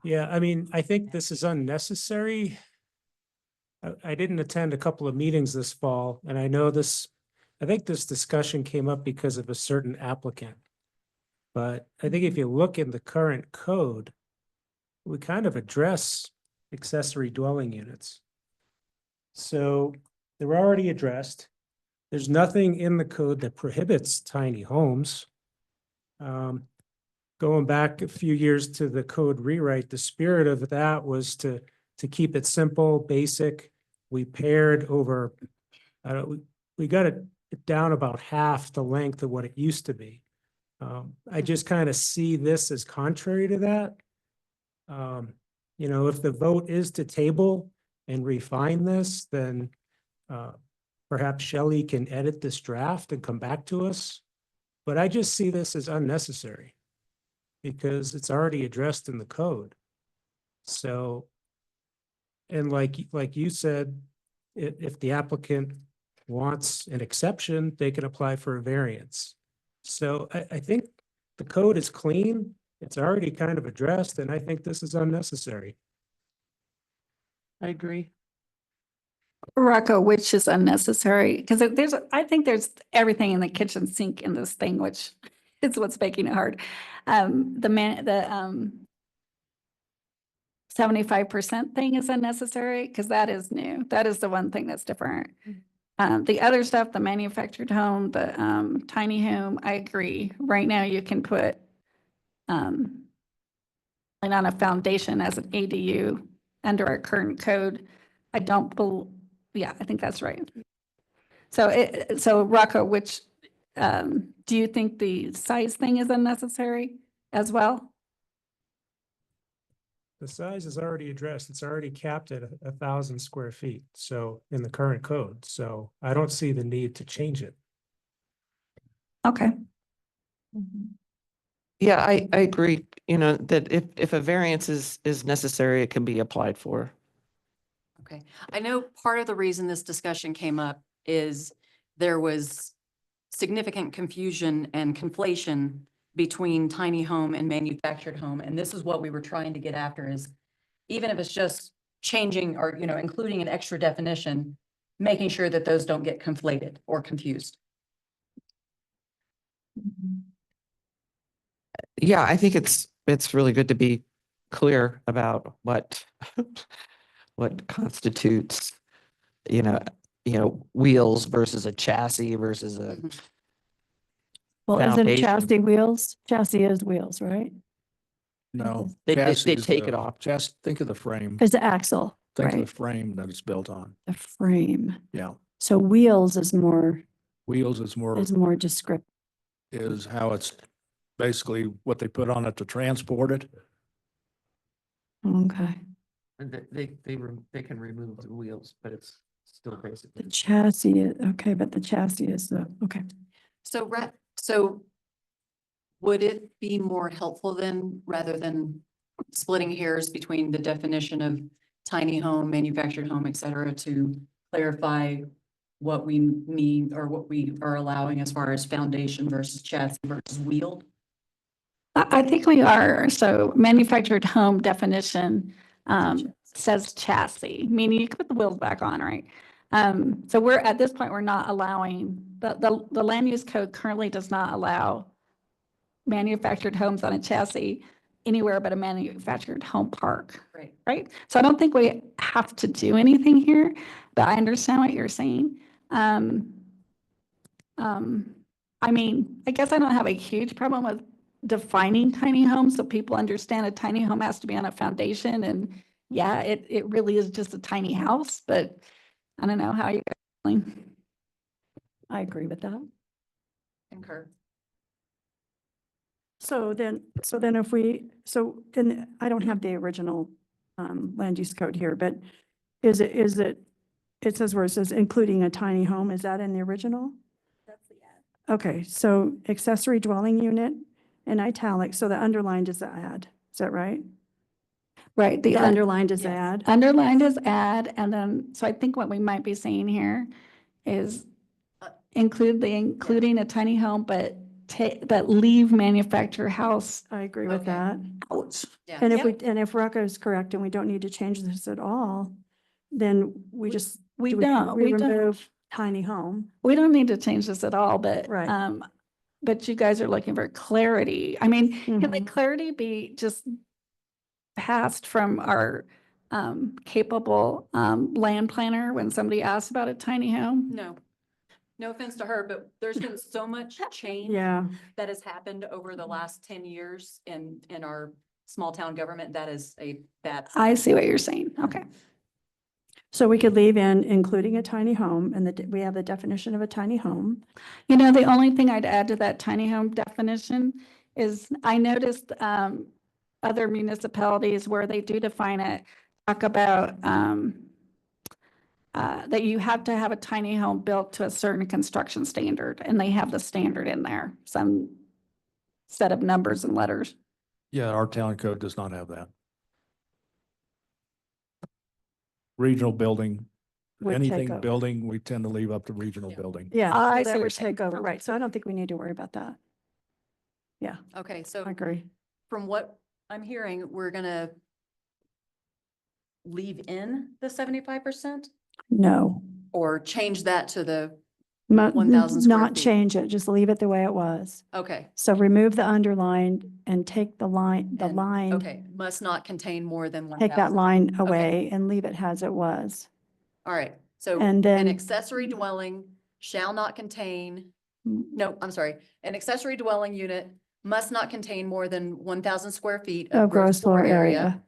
Yeah, I mean, I think this is unnecessary. I didn't attend a couple of meetings this fall, and I think this discussion came up because of a certain applicant. But I think if you look in the current code, we kind of address accessory dwelling units. So they're already addressed. There's nothing in the code that prohibits tiny homes. Going back a few years to the code rewrite, the spirit of that was to keep it simple, basic. We paired over, we got it down about half the length of what it used to be. I just kind of see this as contrary to that. you know, if the vote is to table and refine this, then perhaps Shelley can edit this draft and come back to us. But I just see this as unnecessary because it's already addressed in the code. So, and like you said, if the applicant wants an exception, they can apply for a variance. So I think the code is clean. It's already kind of addressed, and I think this is unnecessary. I agree. Rocco, which is unnecessary, because I think there's everything in the kitchen sink in this thing, which is what's making it hard. The 75% thing is unnecessary, because that is new. That is the one thing that's different. The other stuff, the manufactured home, the tiny home, I agree. Right now you can put and on a foundation as an ADU under our current code. I don't yeah, I think that's right. So Rocco, which, do you think the size thing is unnecessary as well? The size is already addressed. It's already capped at 1,000 square feet. So in the current code, so I don't see the need to change it. Okay. Yeah, I agree, you know, that if a variance is necessary, it can be applied for. Okay, I know part of the reason this discussion came up is there was significant confusion and conflation between tiny home and manufactured home. And this is what we were trying to get after is, even if it's just changing or, you know, including an extra definition, making sure that those don't get conflated or confused. Yeah, I think it's really good to be clear about what what constitutes, you know, wheels versus a chassis versus a, Mhm. Well, isn't Foundation. chassis wheels? Chassis is wheels, right? No. They chassis is take the- it off. Just think of the frame. Is the axle, Think of the right? frame that it's built on. The frame. Yeah. So wheels is more Wheels is more, descriptive. is how it's basically what they put on it to transport it. Okay. And they can remove the wheels, but it's still The basically. chassis, okay, but the chassis is okay. So would it be more helpful then, rather than splitting hairs between the definition of tiny home, manufactured home, et cetera, to clarify what we mean or what we are allowing as far as foundation versus chassis versus wheel? I think we are. So manufactured home definition says chassis, meaning you can put the wheels back on, right? So we're at this point, we're not allowing, the land use code currently does not allow manufactured homes on a chassis anywhere but a manufactured home park, Right. right? So I don't think we have to do anything here, but I understand what you're saying. I mean, I guess I don't have a huge problem with defining tiny homes so people understand a tiny home has to be on a foundation, and yeah, it really is just a tiny house, but I don't know how you guys are feeling. I agree with that. Concur. So then if we, and I don't have the original land use code here, but is it, it says where it says including a tiny home, is that in the original? That's the ad. Okay, so accessory dwelling unit in italics, so the underlined is the add, is that right? Right, The the underlined is the yes. add? underlined is add, and then, so I think what we might be saying here is including a tiny home, but but leave manufactured house I agree with Okay. that. out. Yeah. And if Rocco is correct and we don't need to change this at all, then we just. We do don't, We we don't, remove tiny home. we don't need to change this at all, but, Right. but you guys are looking for clarity. I mean, can the Mhm. clarity be just passed from our, capable, land planner when somebody asks about a tiny home? No, no offense to her, but there's been so much change Yeah, that has happened over the last 10 years in our small town government. That is a bad. I see what you're saying. Okay. so we could leave in including a tiny home and we have the definition of a tiny home. You know, the only thing I'd add to that tiny home definition is I noticed, other municipalities where they do define it, talk about, that you have to have a tiny home built to a certain construction standard, and they have the standard in there, some set of numbers and letters. Yeah, our town code does not have that. Regional building, Would take anything over. building, we tend to leave up to regional Yeah. building. Yeah, I so see that what would you're take over, saying. right. So I don't think we need to worry about that. Okay, so I agree. from what I'm hearing, we're gonna leave in the 75% No. or change that to the, Mo- 1,000 square Not feet. change it, just leave it the way it was. okay. So remove the underlined and take the line, the and- line, Okay, must not contain more than 1,000. take that line away and leave it as it was. All right, so And an then- accessory dwelling shall not contain, no, I'm sorry, an accessory dwelling unit must not contain more than 1,000 square feet Of gross floor area,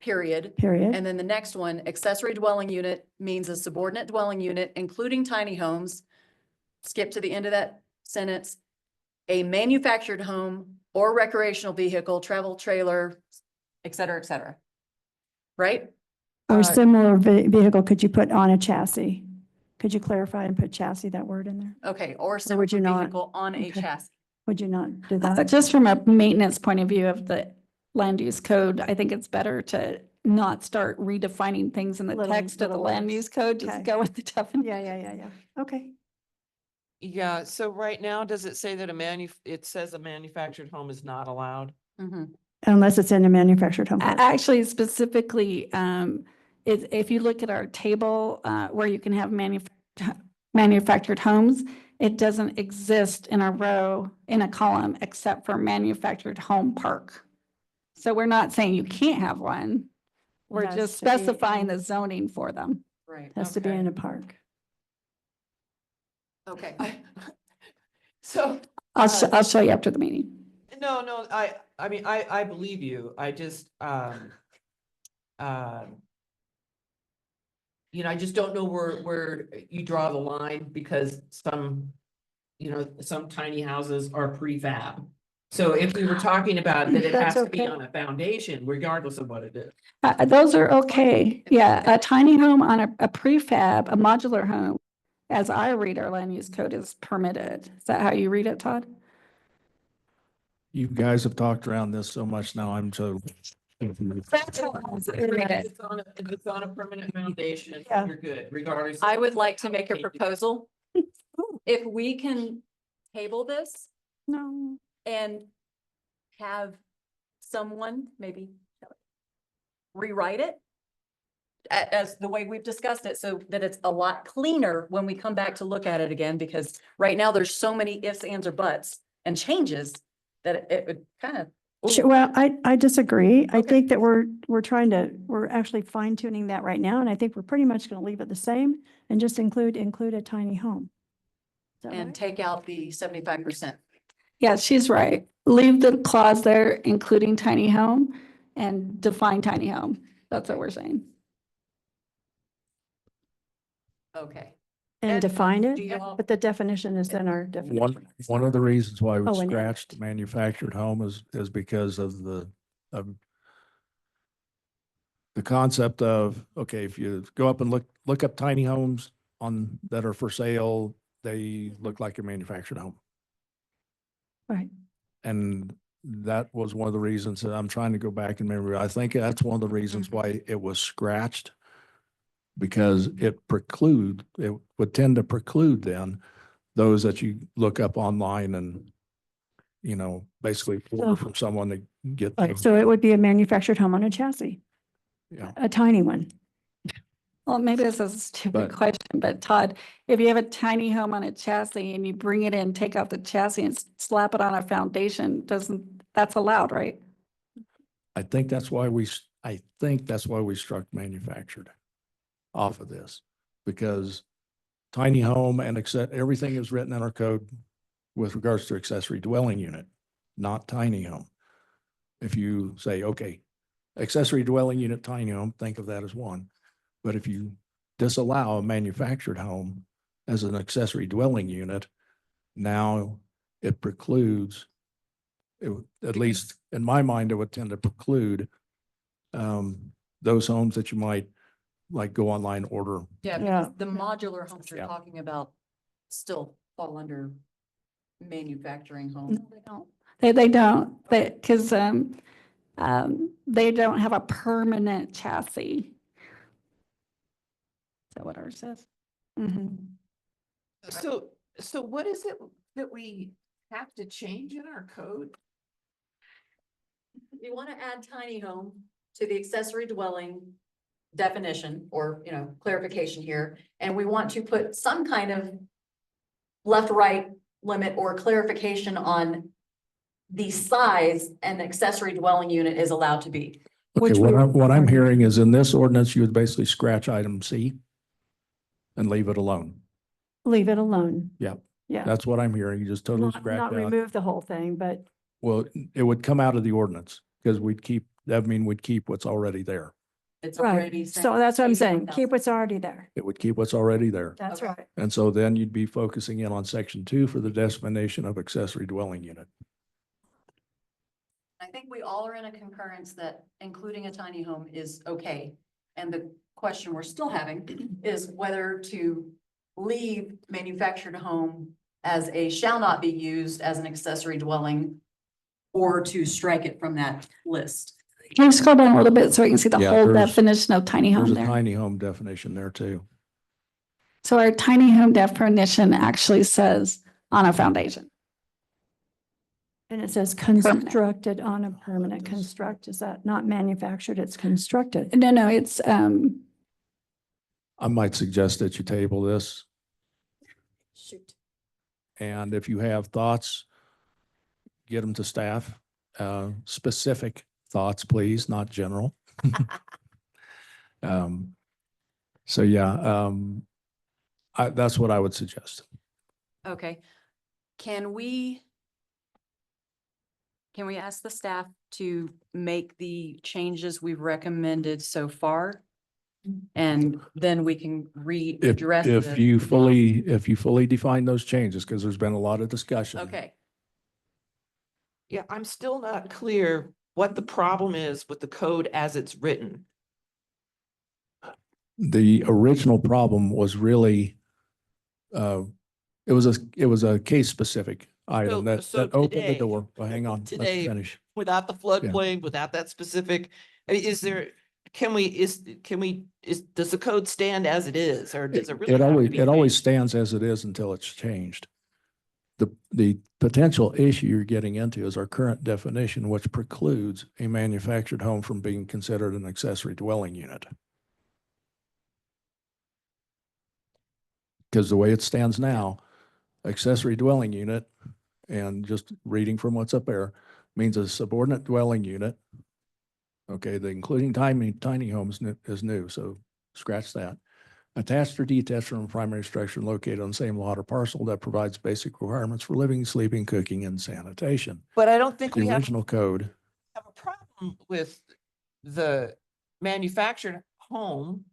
period. period. And then the next one, accessory dwelling unit means a subordinate dwelling unit, including tiny homes. Skip to the end of that sentence. A manufactured home or recreational vehicle, travel trailer, et cetera, right? Or similar vehicle could you put on a chassis? Could you clarify and put chassis, that word in there? Okay, or would similar you not? vehicle on a Okay. chassis. Would you not do But that? just from a maintenance point of view of the land use code, I think it's better to not start redefining things in the Little- text of the little land words. use code, Okay. just go with the definition. Yeah. Okay. Yeah, so right now, does it say that it says a manufactured home is not allowed? Mhm. Unless it's in a manufactured home. park. Actually, specifically, if you look at our table, where you can have manufactured homes, it doesn't exist in a row, in a column, except for manufactured home park. So we're not saying you can't have one. We're Has just to be specifying in- the zoning for them. Right, Has to be Okay. in a park. okay. So, I'll show you after the meeting. no, I mean, I believe you. I just, I just don't know where you draw the line because some tiny houses are prefab. So if we were talking about that it That's has to be okay. on a foundation, regardless of what it is. Those are okay. Yeah, a tiny home on a prefab, a modular home, as I read our land use code, is permitted. Is that how you read it, Todd? You guys have talked around this so much now, I'm so. That's how I read it. If it's on a permanent foundation, Yeah. you're good, regardless. I of would like to how make a painted. proposal. If we can table this No. and have someone maybe rewrite it as the way we've discussed it, so that it's a lot cleaner when we come back to look at it again, because right now there's so many ifs, ands, or buts and changes that it would kind of. Well, I disagree. I Okay. think that we're we're actually fine tuning that right now. And I think we're pretty much going to leave it the same and just include a tiny home. Is that And right? take out the 75%. Yeah, she's right. Leave the clause there, including tiny home, and define tiny home. That's what we're saying. Okay. And And define do it, you all- but the definition is in our definition. One of the reasons why we Oh, and yeah. scratched manufactured home is because of of the concept of, okay, if you go up and look up tiny homes that are for sale, they look like a manufactured home. Right. And that was one of the reasons that I'm trying to go back and remember. I think that's one of the reasons why it was scratched. Because it would tend to preclude then those that you look up online and, basically order from someone to get. Right, so it would be a manufactured home on a chassis, Yeah. a tiny one. Well, maybe this is a stupid But- question, but Todd, if you have a tiny home on a chassis and you bring it in, take out the chassis and slap it on a foundation, that's allowed, right? I think that's why we struck manufactured off of this, because tiny home and everything is written in our code with regards to accessory dwelling unit, not tiny home. If you say, okay, accessory dwelling unit, tiny home, think of that as one. But if you disallow a manufactured home as an accessory dwelling unit, now it precludes at least in my mind, it would tend to preclude those homes that you might like go online, order. Yeah, Yeah. because the modular homes you're Yeah. talking about still fall under manufacturing No, home. they don't. They don't, because they don't have a permanent chassis. Is that what ours says? Mhm. So what is it that we have to change in our code? You want to add tiny home to the accessory dwelling definition or, clarification here, and we want to put some kind of left-right limit or clarification on the size an accessory dwelling unit is allowed to be. Okay, Which what we what I'm already- hearing is in this ordinance, you would basically scratch item C and leave it alone. Leave it alone. Yeah. Yeah. That's what I'm hearing. You just totally Not scratch out. remove the whole thing, but Well, it would come out of the ordinance because we'd keep what's already there. It's right. already. So that's what I'm saying. Keep 81,000. what's already there. It would keep what's already there. That's Okay. right. And so then you'd be focusing in on section 2 for the definition of accessory dwelling unit. I think we all are in a concurrence that including a tiny home is okay. And the question we're still having is whether to leave manufactured home as a shall not be used as an accessory dwelling or to strike it from that list. Can you scroll down a little bit so we can see the Yeah, whole there's- definition of tiny There's home a there? tiny home definition there too. So our tiny home definition actually says on a foundation. And it says constructed on a permanent construct. Is that not manufactured? It's constructed. No, it's, I might suggest that you table this. Shoot. And if you have thoughts, get them to staff. Specific thoughts, please, not general. So yeah, that's what I would suggest. Okay. Can we ask the staff to make the changes we've recommended so far? And then we can If, readdress. if you fully define those changes, because there's been a lot of discussion. Okay, Yeah, I'm still not clear what the problem is with the code as it's written. The original problem was really, it was a case specific item that so opened the today- door. Well, hang on, let's today- finish. Without the floodplain, without that specific, I mean, does the code stand as it is, or does it really? It have to always, be it always changed? stands as it is until it's changed. The potential issue you're getting into is our current definition, which precludes a manufactured home from being considered an accessory dwelling unit. Because the way it stands now, accessory dwelling unit, and just reading from what's up there, means a subordinate dwelling unit. Okay, the including tiny homes is new, so scratch that. Attached or detached from a primary structure located on the same lot or parcel that provides basic requirements for living, sleeping, cooking, and sanitation. But I don't think The we have original code, a problem with the manufactured home.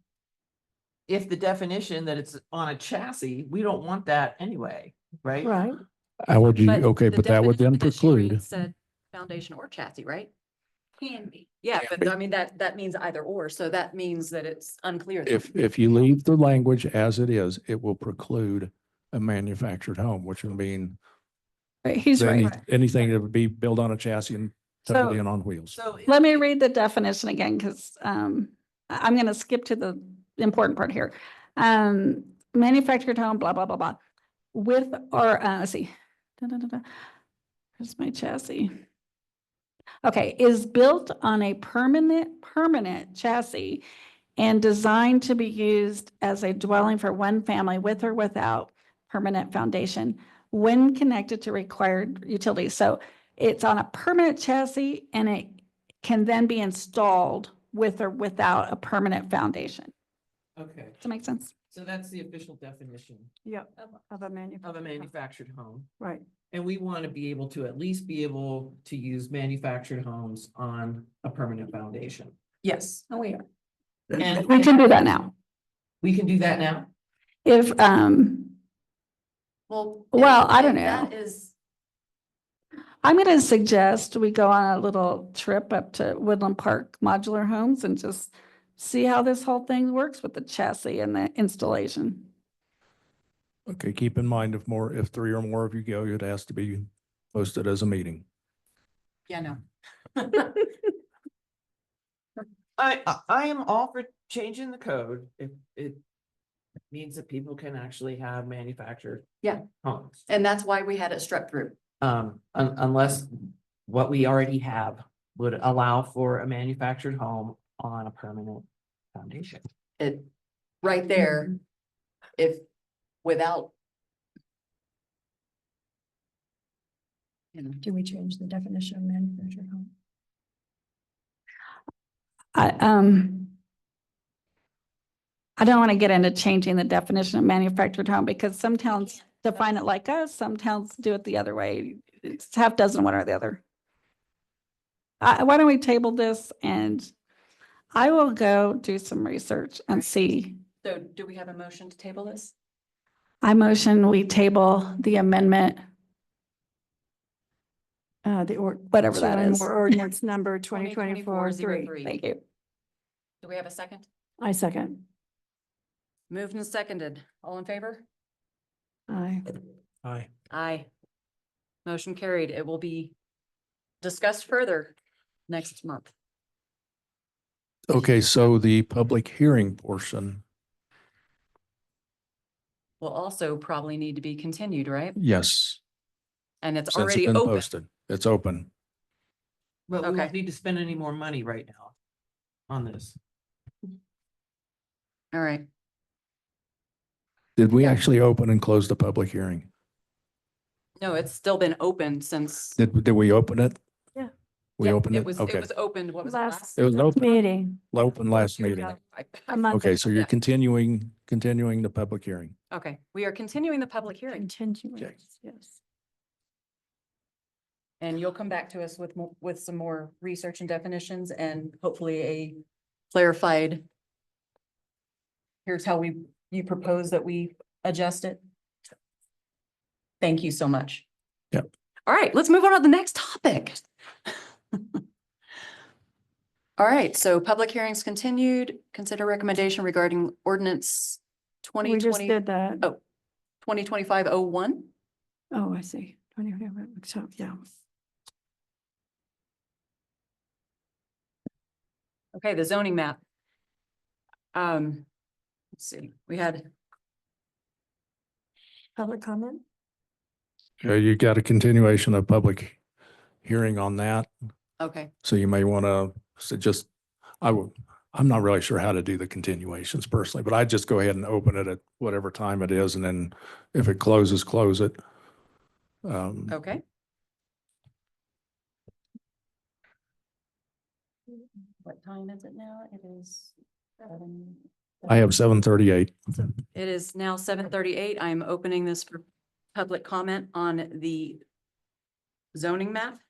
If the definition that it's on a chassis, we don't want that anyway, right? Right. how would you, but okay, the but that would then definition that she read preclude, said foundation or chassis, right? Can be. Yeah, but I mean, that means either or, so that means that it's unclear. then. if you leave the language as it is, it will preclude a manufactured home, which would mean he's right. anything that would be built on a chassis and So- towed in on wheels. So. Let me read the definition again, because I'm going to skip to the important part here. Manufactured home, blah, blah, blah, blah, with or, let's see. Here's my chassis. Okay, is built on a permanent chassis and designed to be used as a dwelling for one family with or without permanent foundation when connected to required utilities. So it's on a permanent chassis and it can then be installed with or without a permanent foundation. Okay, Does that make sense? so that's the official definition Yep. Of a manufactured. of a manufactured home. Right. And we want to be able to at least be able to use manufactured homes on a permanent foundation. Yes. Oh, we are. And We can do that now. We can do that now? If, Well. Well, I don't if That know. is, I'm going to suggest we go on a little trip up to Woodland Park Modular Homes and just see how this whole thing works with the chassis and the installation. Okay, keep in mind if 3 or more of you go, it has to be posted as a meeting. Yeah, no. I am all for changing the code if it means that people can actually have manufactured. Yeah. Homes. And that's why we had it struck through. Unless what we already have would allow for a manufactured home on a permanent foundation. It, right there, if, without. You know, Do we change the definition of manufactured home? I don't want to get into changing the definition of manufactured home because some towns define it like us, some towns do it the other way. It's half dozen one or the other. Why don't we table this and I will go do some research and see. So do we have a motion to table this? I motion we table the amendment, whatever that is. Ordinance number 2024 3. 2024-03. Thank you. Do we have a second? I second. Moved and seconded. All in favor? Aye. Aye. Aye. Motion carried. It will be discussed further next month. Okay, so the public hearing portion, Will also probably need to be continued, right? yes, And it's since already it's been open. posted, it's open. But we Okay. won't need to spend any more money right now on this. All right. Did we Yeah. actually open and close the public hearing? No, it's still been open since. Did we open it? Yeah. We Yeah, opened it? It Okay, was opened, what was it? Last- it was open, Meeting. last meeting. A month Okay, so you're Yeah. continuing the public hearing. Okay, we are continuing the public hearing Continuance, yes. and you'll come back to us with with some more research and definitions and hopefully a clarified. Here's how you propose that we adjust it. Thank you so much. Yep. All right, let's move on to the next topic. All right, so public hearings continued. Consider recommendation regarding ordinance We just 2020, did that. 2025-01. Oh, I see. So, yeah. Okay, the zoning map. Let's see, we had, Public comment? You got a continuation of public hearing on that, okay, so you may want to suggest, I'm not really sure how to do the continuations personally, but I'd just go ahead and open it at whatever time it is, and then if it closes, close it. okay. What time is it now? It is. I have 7:38. It is now 7:38. I am opening this for public comment on the zoning map.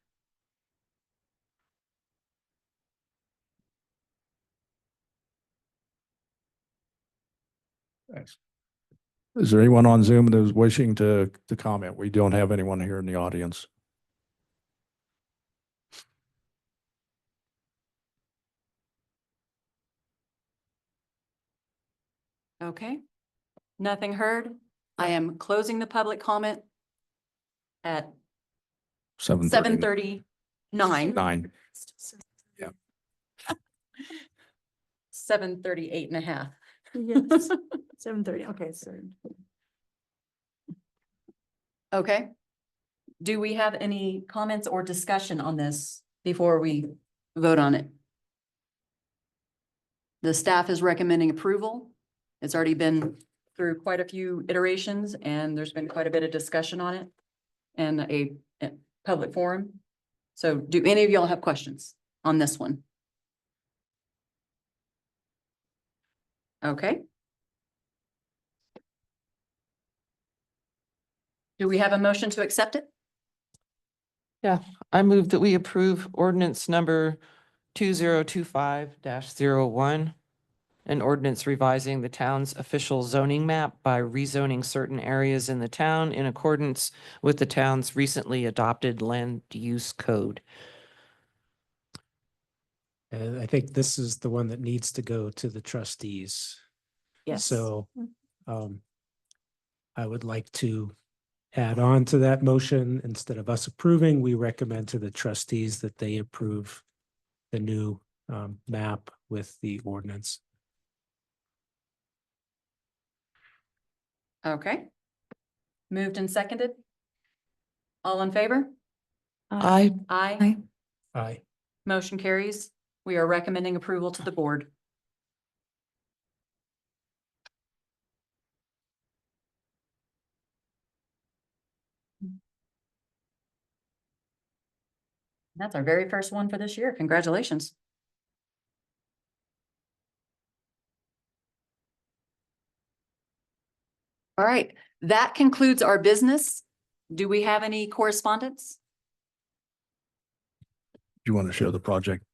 Is there anyone on Zoom that is wishing to comment? We don't have anyone here in the audience. Okay, nothing heard. I am closing the public comment at 7:39. 9. 7:38 and a half. Yes. 7:30, okay, so. Okay. Do we have any comments or discussion on this before we vote on it? The staff is recommending approval. It's already been through quite a few iterations and there's been quite a bit of discussion on it and a public forum. So do any of y'all have questions on this one? Okay. Do we have a motion to accept it? I move that we approve ordinance number 2025-01 an ordinance revising the town's official zoning map by rezoning certain areas in the town in accordance with the town's recently adopted land use code. And I think this is the one that needs to go to the trustees. Yes. So, I would like to add on to that motion. Instead of us approving, we recommend to the trustees that they approve the new map with the ordinance. Okay. Moved and seconded. All in favor? I, Aye. Aye. Motion carries. We are recommending approval to the board. That's our very first one for this year. Congratulations. All right, that concludes our business. Do we have any correspondence? Do you want to show the project?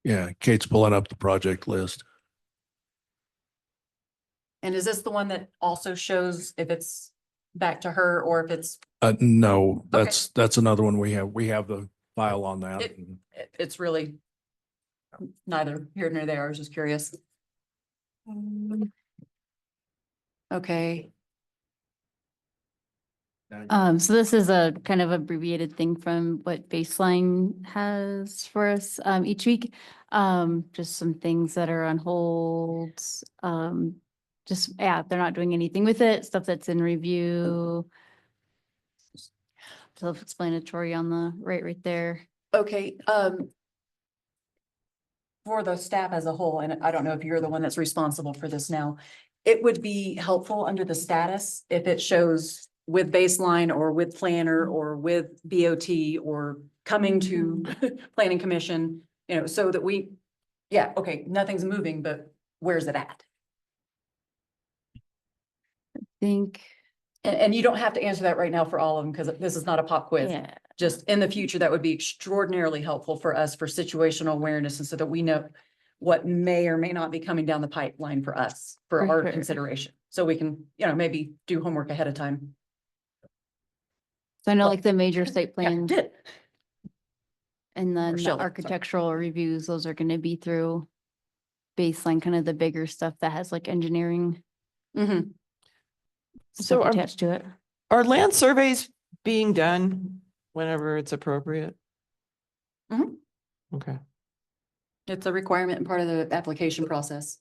Yeah, Kate's pulling up the project list. And is this the one that also shows if it's back to her or if it's, No, that's another one we have. We have the file on that. It- it's really neither here nor there. I was just curious. Okay, So this is a kind of abbreviated thing from what Baseline has for us, each week. Just some things that are on hold. They're not doing anything with it, stuff that's in review. Self-explanatory on the right there. okay, for the staff as a whole, and I don't know if you're the one that's responsible for this now, it would be helpful under the status if it shows with Baseline or with Planner or with BOT or coming to Planning Commission, you know, so that we, yeah, okay, nothing's moving, but where's it at? Think, And you don't have to answer that right now for all of them, because this is not a pop quiz. yeah, Just in the future, that would be extraordinarily helpful for us for situational awareness and so that we know what may or may not be coming down the pipeline for us, for For our sure. consideration. So we can, you know, maybe do homework ahead of time. so I know Well, like the major site Yeah, plan did. and then the Shelley, sorry. architectural reviews, those are gonna be through Baseline, kind of the bigger stuff that has like engineering Mhm. so stuff attached to it. are land surveys being done whenever it's appropriate? Mhm. Okay. It's a requirement and part of the application process.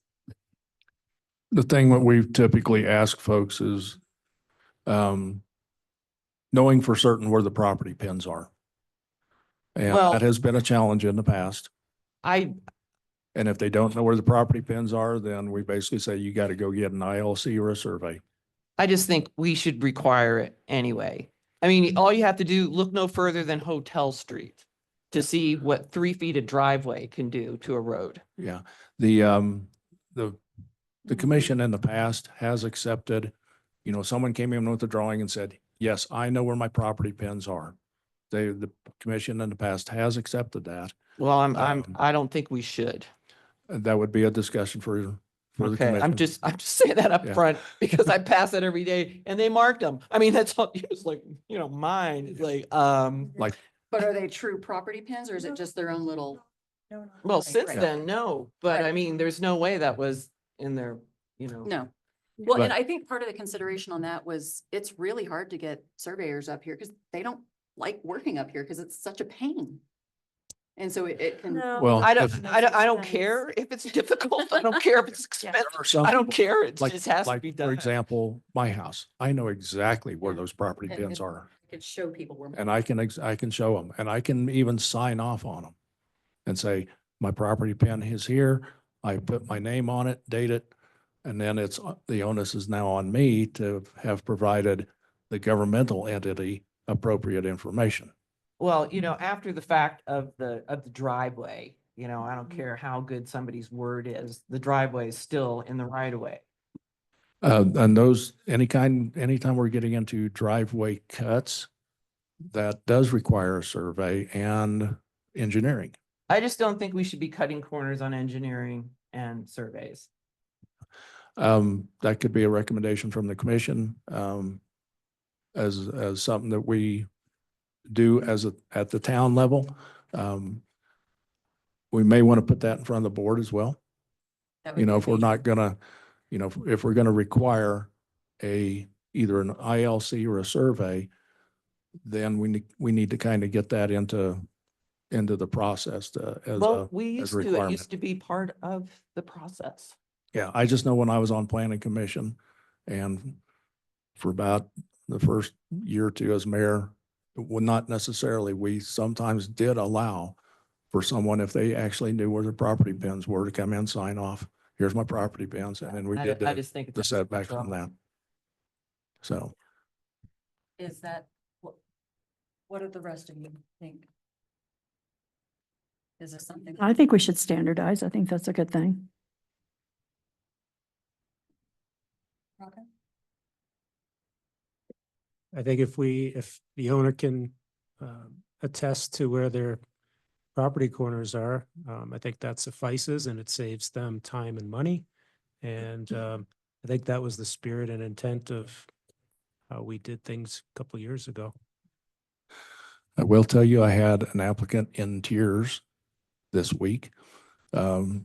The thing that we typically ask folks is knowing for certain where the property pins are. And Well- that has been a challenge in the past. I, And if they don't know where the property pins are, then we basically say you got to go get an ILC or a survey. I just think we should require it anyway. I mean, all you have to do, look no further than Hotel Street to see what 3 feet of driveway can do to a road. Yeah, the commission in the past has accepted, you know, someone came in with a drawing and said, yes, I know where my property pins are. The commission in the past has accepted that. Well, Um, I don't think we should. That would be a discussion for the Okay, commission. I'm just saying that up Yeah. front because I pass it every day and they marked them. I mean, that's all, it's like, you know, mine, it's like, Like, But are they true property pins or is it just their own little? well, Right, since right. then, no, but I Right. mean, there's no way that was in there, you know. No. Well, and But- I think part of the consideration on that was it's really hard to get surveyors up here because they don't like working up here because it's such a pain. And so it can. Well, I if- I don't care if it's difficult. I don't care if it's expensive. there are some I don't people- care. It like, just has to like, be for done. example, my house, I know exactly where Yeah. those property And- pins and- are. Could show people where. And I can show them and I can even sign off on them and say, my property pin is here. I put my name on it, date it. And then the onus is now on me to have provided the governmental entity appropriate information. Well, you know, after the fact of the driveway, you know, I don't care how good somebody's word is, the driveway is still in the right of way. And those, anytime we're getting into driveway cuts, that does require a survey and engineering. I just don't think we should be cutting corners on engineering and surveys. That could be a recommendation from the commission, as something that we do at the town level. We may want to put that in front of the board as well. That would You know, be if we're amazing. not gonna, if we're gonna require either an ILC or a survey, then we need to kind of get that into the process as Well, a, we as used a to, it requirement. used to be part of the process. Yeah, I just know when I was on planning commission and for about the first year or two as mayor, well, not necessarily, we sometimes did allow for someone, if they actually knew where their property bins were, to come in, sign off, here's my property bins, and then we did I the just think. it's setbacks from trouble. that. So, Is that, what do the rest of you think? Is this something? I think we should standardize. I think that's a good thing. Okay. I think if the owner can attest to where their property corners are, I think that suffices and it saves them time and money. And I think that was the spirit and intent of how we did things a couple of years ago. I will tell you, I had an applicant in tears this week due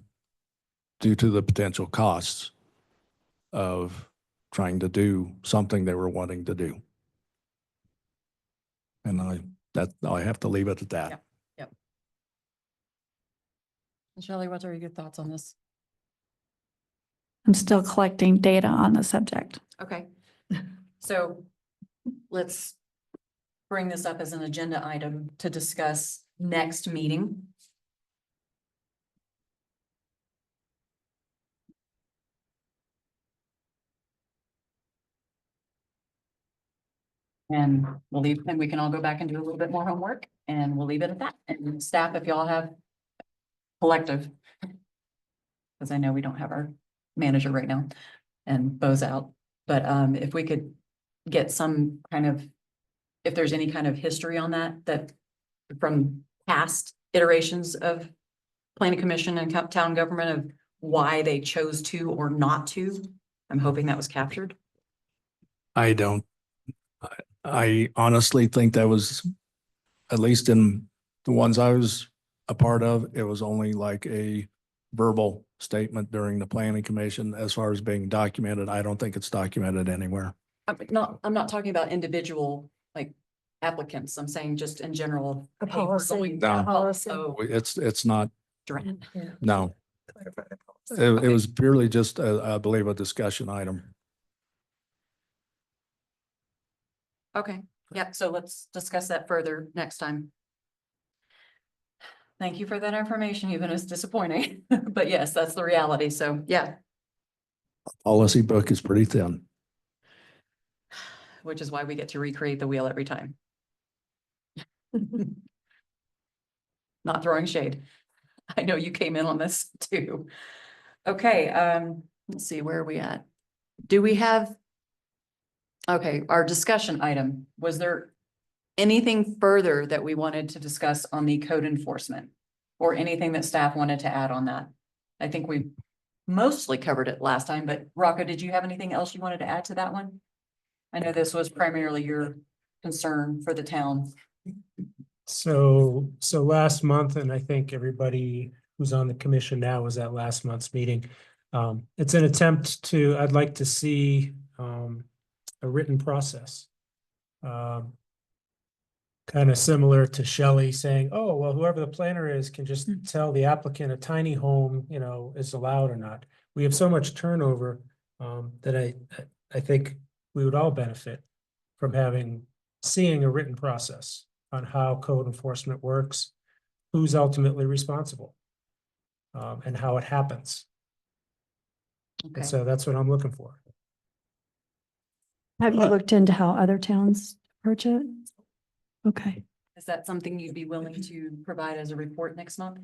to the potential costs of trying to do something they were wanting to do. And I have to leave it at that. Yep. Shelley, what are your thoughts on this? I'm still collecting data on the subject. Okay, so let's bring this up as an agenda item to discuss next meeting. And we'll leave, and we can all go back and do a little bit more homework, and we'll leave it at that. And staff, if y'all have collective, because I know we don't have our manager right now, and Bo's out, but if we could get some kind of, if there's any kind of history on that from past iterations of planning commission and town government of why they chose to or not to, I'm hoping that was captured. I honestly think that was, at least in the ones I was a part of, it was only like a verbal statement during the planning commission. As far as being documented, I don't think it's documented anywhere. I'm not talking about individual like applicants. I'm saying just in general. A hey, we're policy. going No. to Policy. follow It's not, Duran. no. It was purely just, I believe, a discussion item. Okay, yeah, so let's discuss that further next time. Thank you for that information, even if it's disappointing, but yes, that's the reality. So, yeah, Policy book is pretty thin. which is why we get to recreate the wheel every time. Not throwing shade. I know you came in on this too. Okay, let's see, where are we at? Do we have? Okay, our discussion item, was there anything further that we wanted to discuss on the code enforcement? Or anything that staff wanted to add on that? I think we mostly covered it last time, but Rocco, did you have anything else you wanted to add to that one? I know this was primarily your concern for the town. So last month, and I think everybody who's on the commission now was at last month's meeting. It's an attempt to, I'd like to see a written process. Kind of similar to Shelley saying, oh, well, whoever the planner is can just tell the applicant a tiny home, is allowed or not. We have so much turnover that I think we would all benefit from seeing a written process on how code enforcement works, who's ultimately responsible, and how it happens. Okay, And so that's what I'm looking for. Have you looked into how other towns approach it? Okay. is that something you'd be willing to provide as a report next month?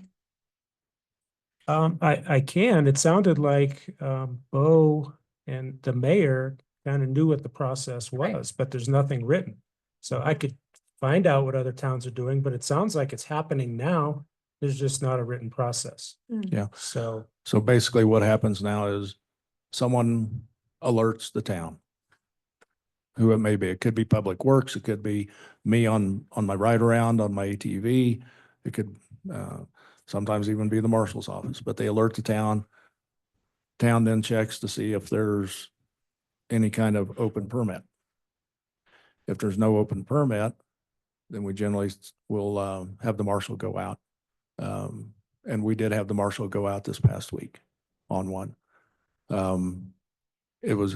I can. It sounded like Bo and the mayor kind of knew what the process Right. was, but there's nothing written. So I could find out what other towns are doing, but it sounds like it's happening now. There's just not a written process. Yeah. So, So basically what happens now is someone alerts the town. Who it may be. It could be Public Works. It could be me on my ride around on my ATV. It could sometimes even be the marshal's office, but they alert the town. Town then checks to see if there's any kind of open permit. If there's no open permit, then we generally will have the marshal go out. And we did have the marshal go out this past week on one. It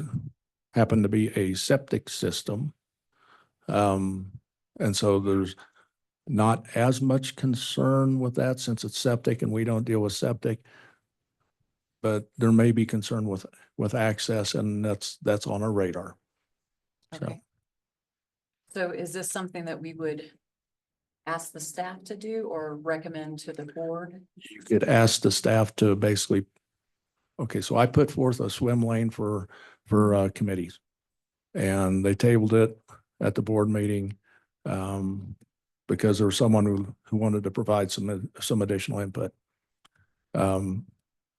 happened to be a septic system. And so there's not as much concern with that since it's septic and we don't deal with septic. But there may be concern with access, and that's on our radar. So, Okay. So is this something that we would ask the staff to do or recommend to the board? you could ask the staff to basically, okay, so I put forth a swim lane for committees. And they tabled it at the board meeting because there was someone who wanted to provide some additional input.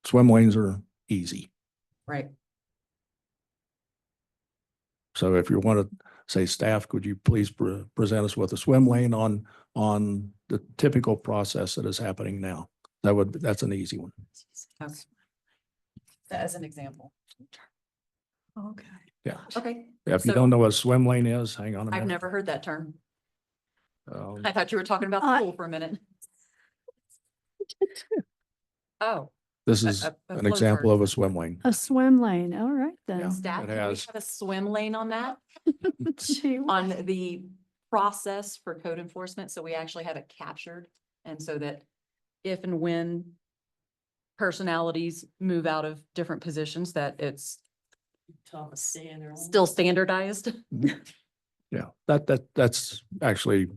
Swim lanes are easy. Right. So if you want to say, staff, could you please present us with a swim lane on the typical process that is happening now? That's an easy one. Okay. As an example. Okay. Yeah. Okay. If you So- don't know what a swim lane is, hang on a minute. I've never heard that term. Um, I thought you were talking about I- the pool for a minute. Oh, This a- is a an flow example chart. of a swim lane. A swim lane. All right Yeah. then. staff, it can we has- have a swim lane on that? Gee, On the process for code enforcement, so we actually have it captured. And so that if and when personalities move out of different positions, that it's still standardized. Yeah, that's actually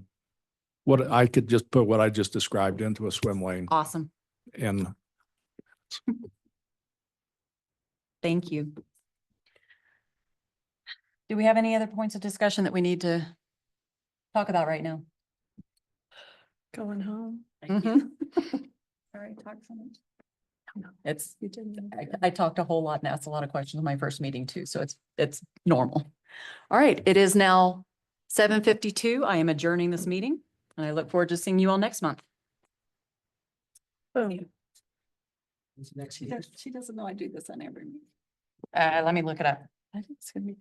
what I could just put what I just described into a swim lane Awesome. and Thank you. Do we have any other points of discussion that we need to talk about right now? Going home. Mhm. Sorry, talk so much. It's, You didn't. I talked a whole lot and asked a lot of questions in my first meeting too, so it's normal. All right, it is now 7:52. I am adjourning this meeting and I look forward to seeing you all next month. Boom. She doesn't know I do this on every meeting. Let me look it up. I think it's gonna be good.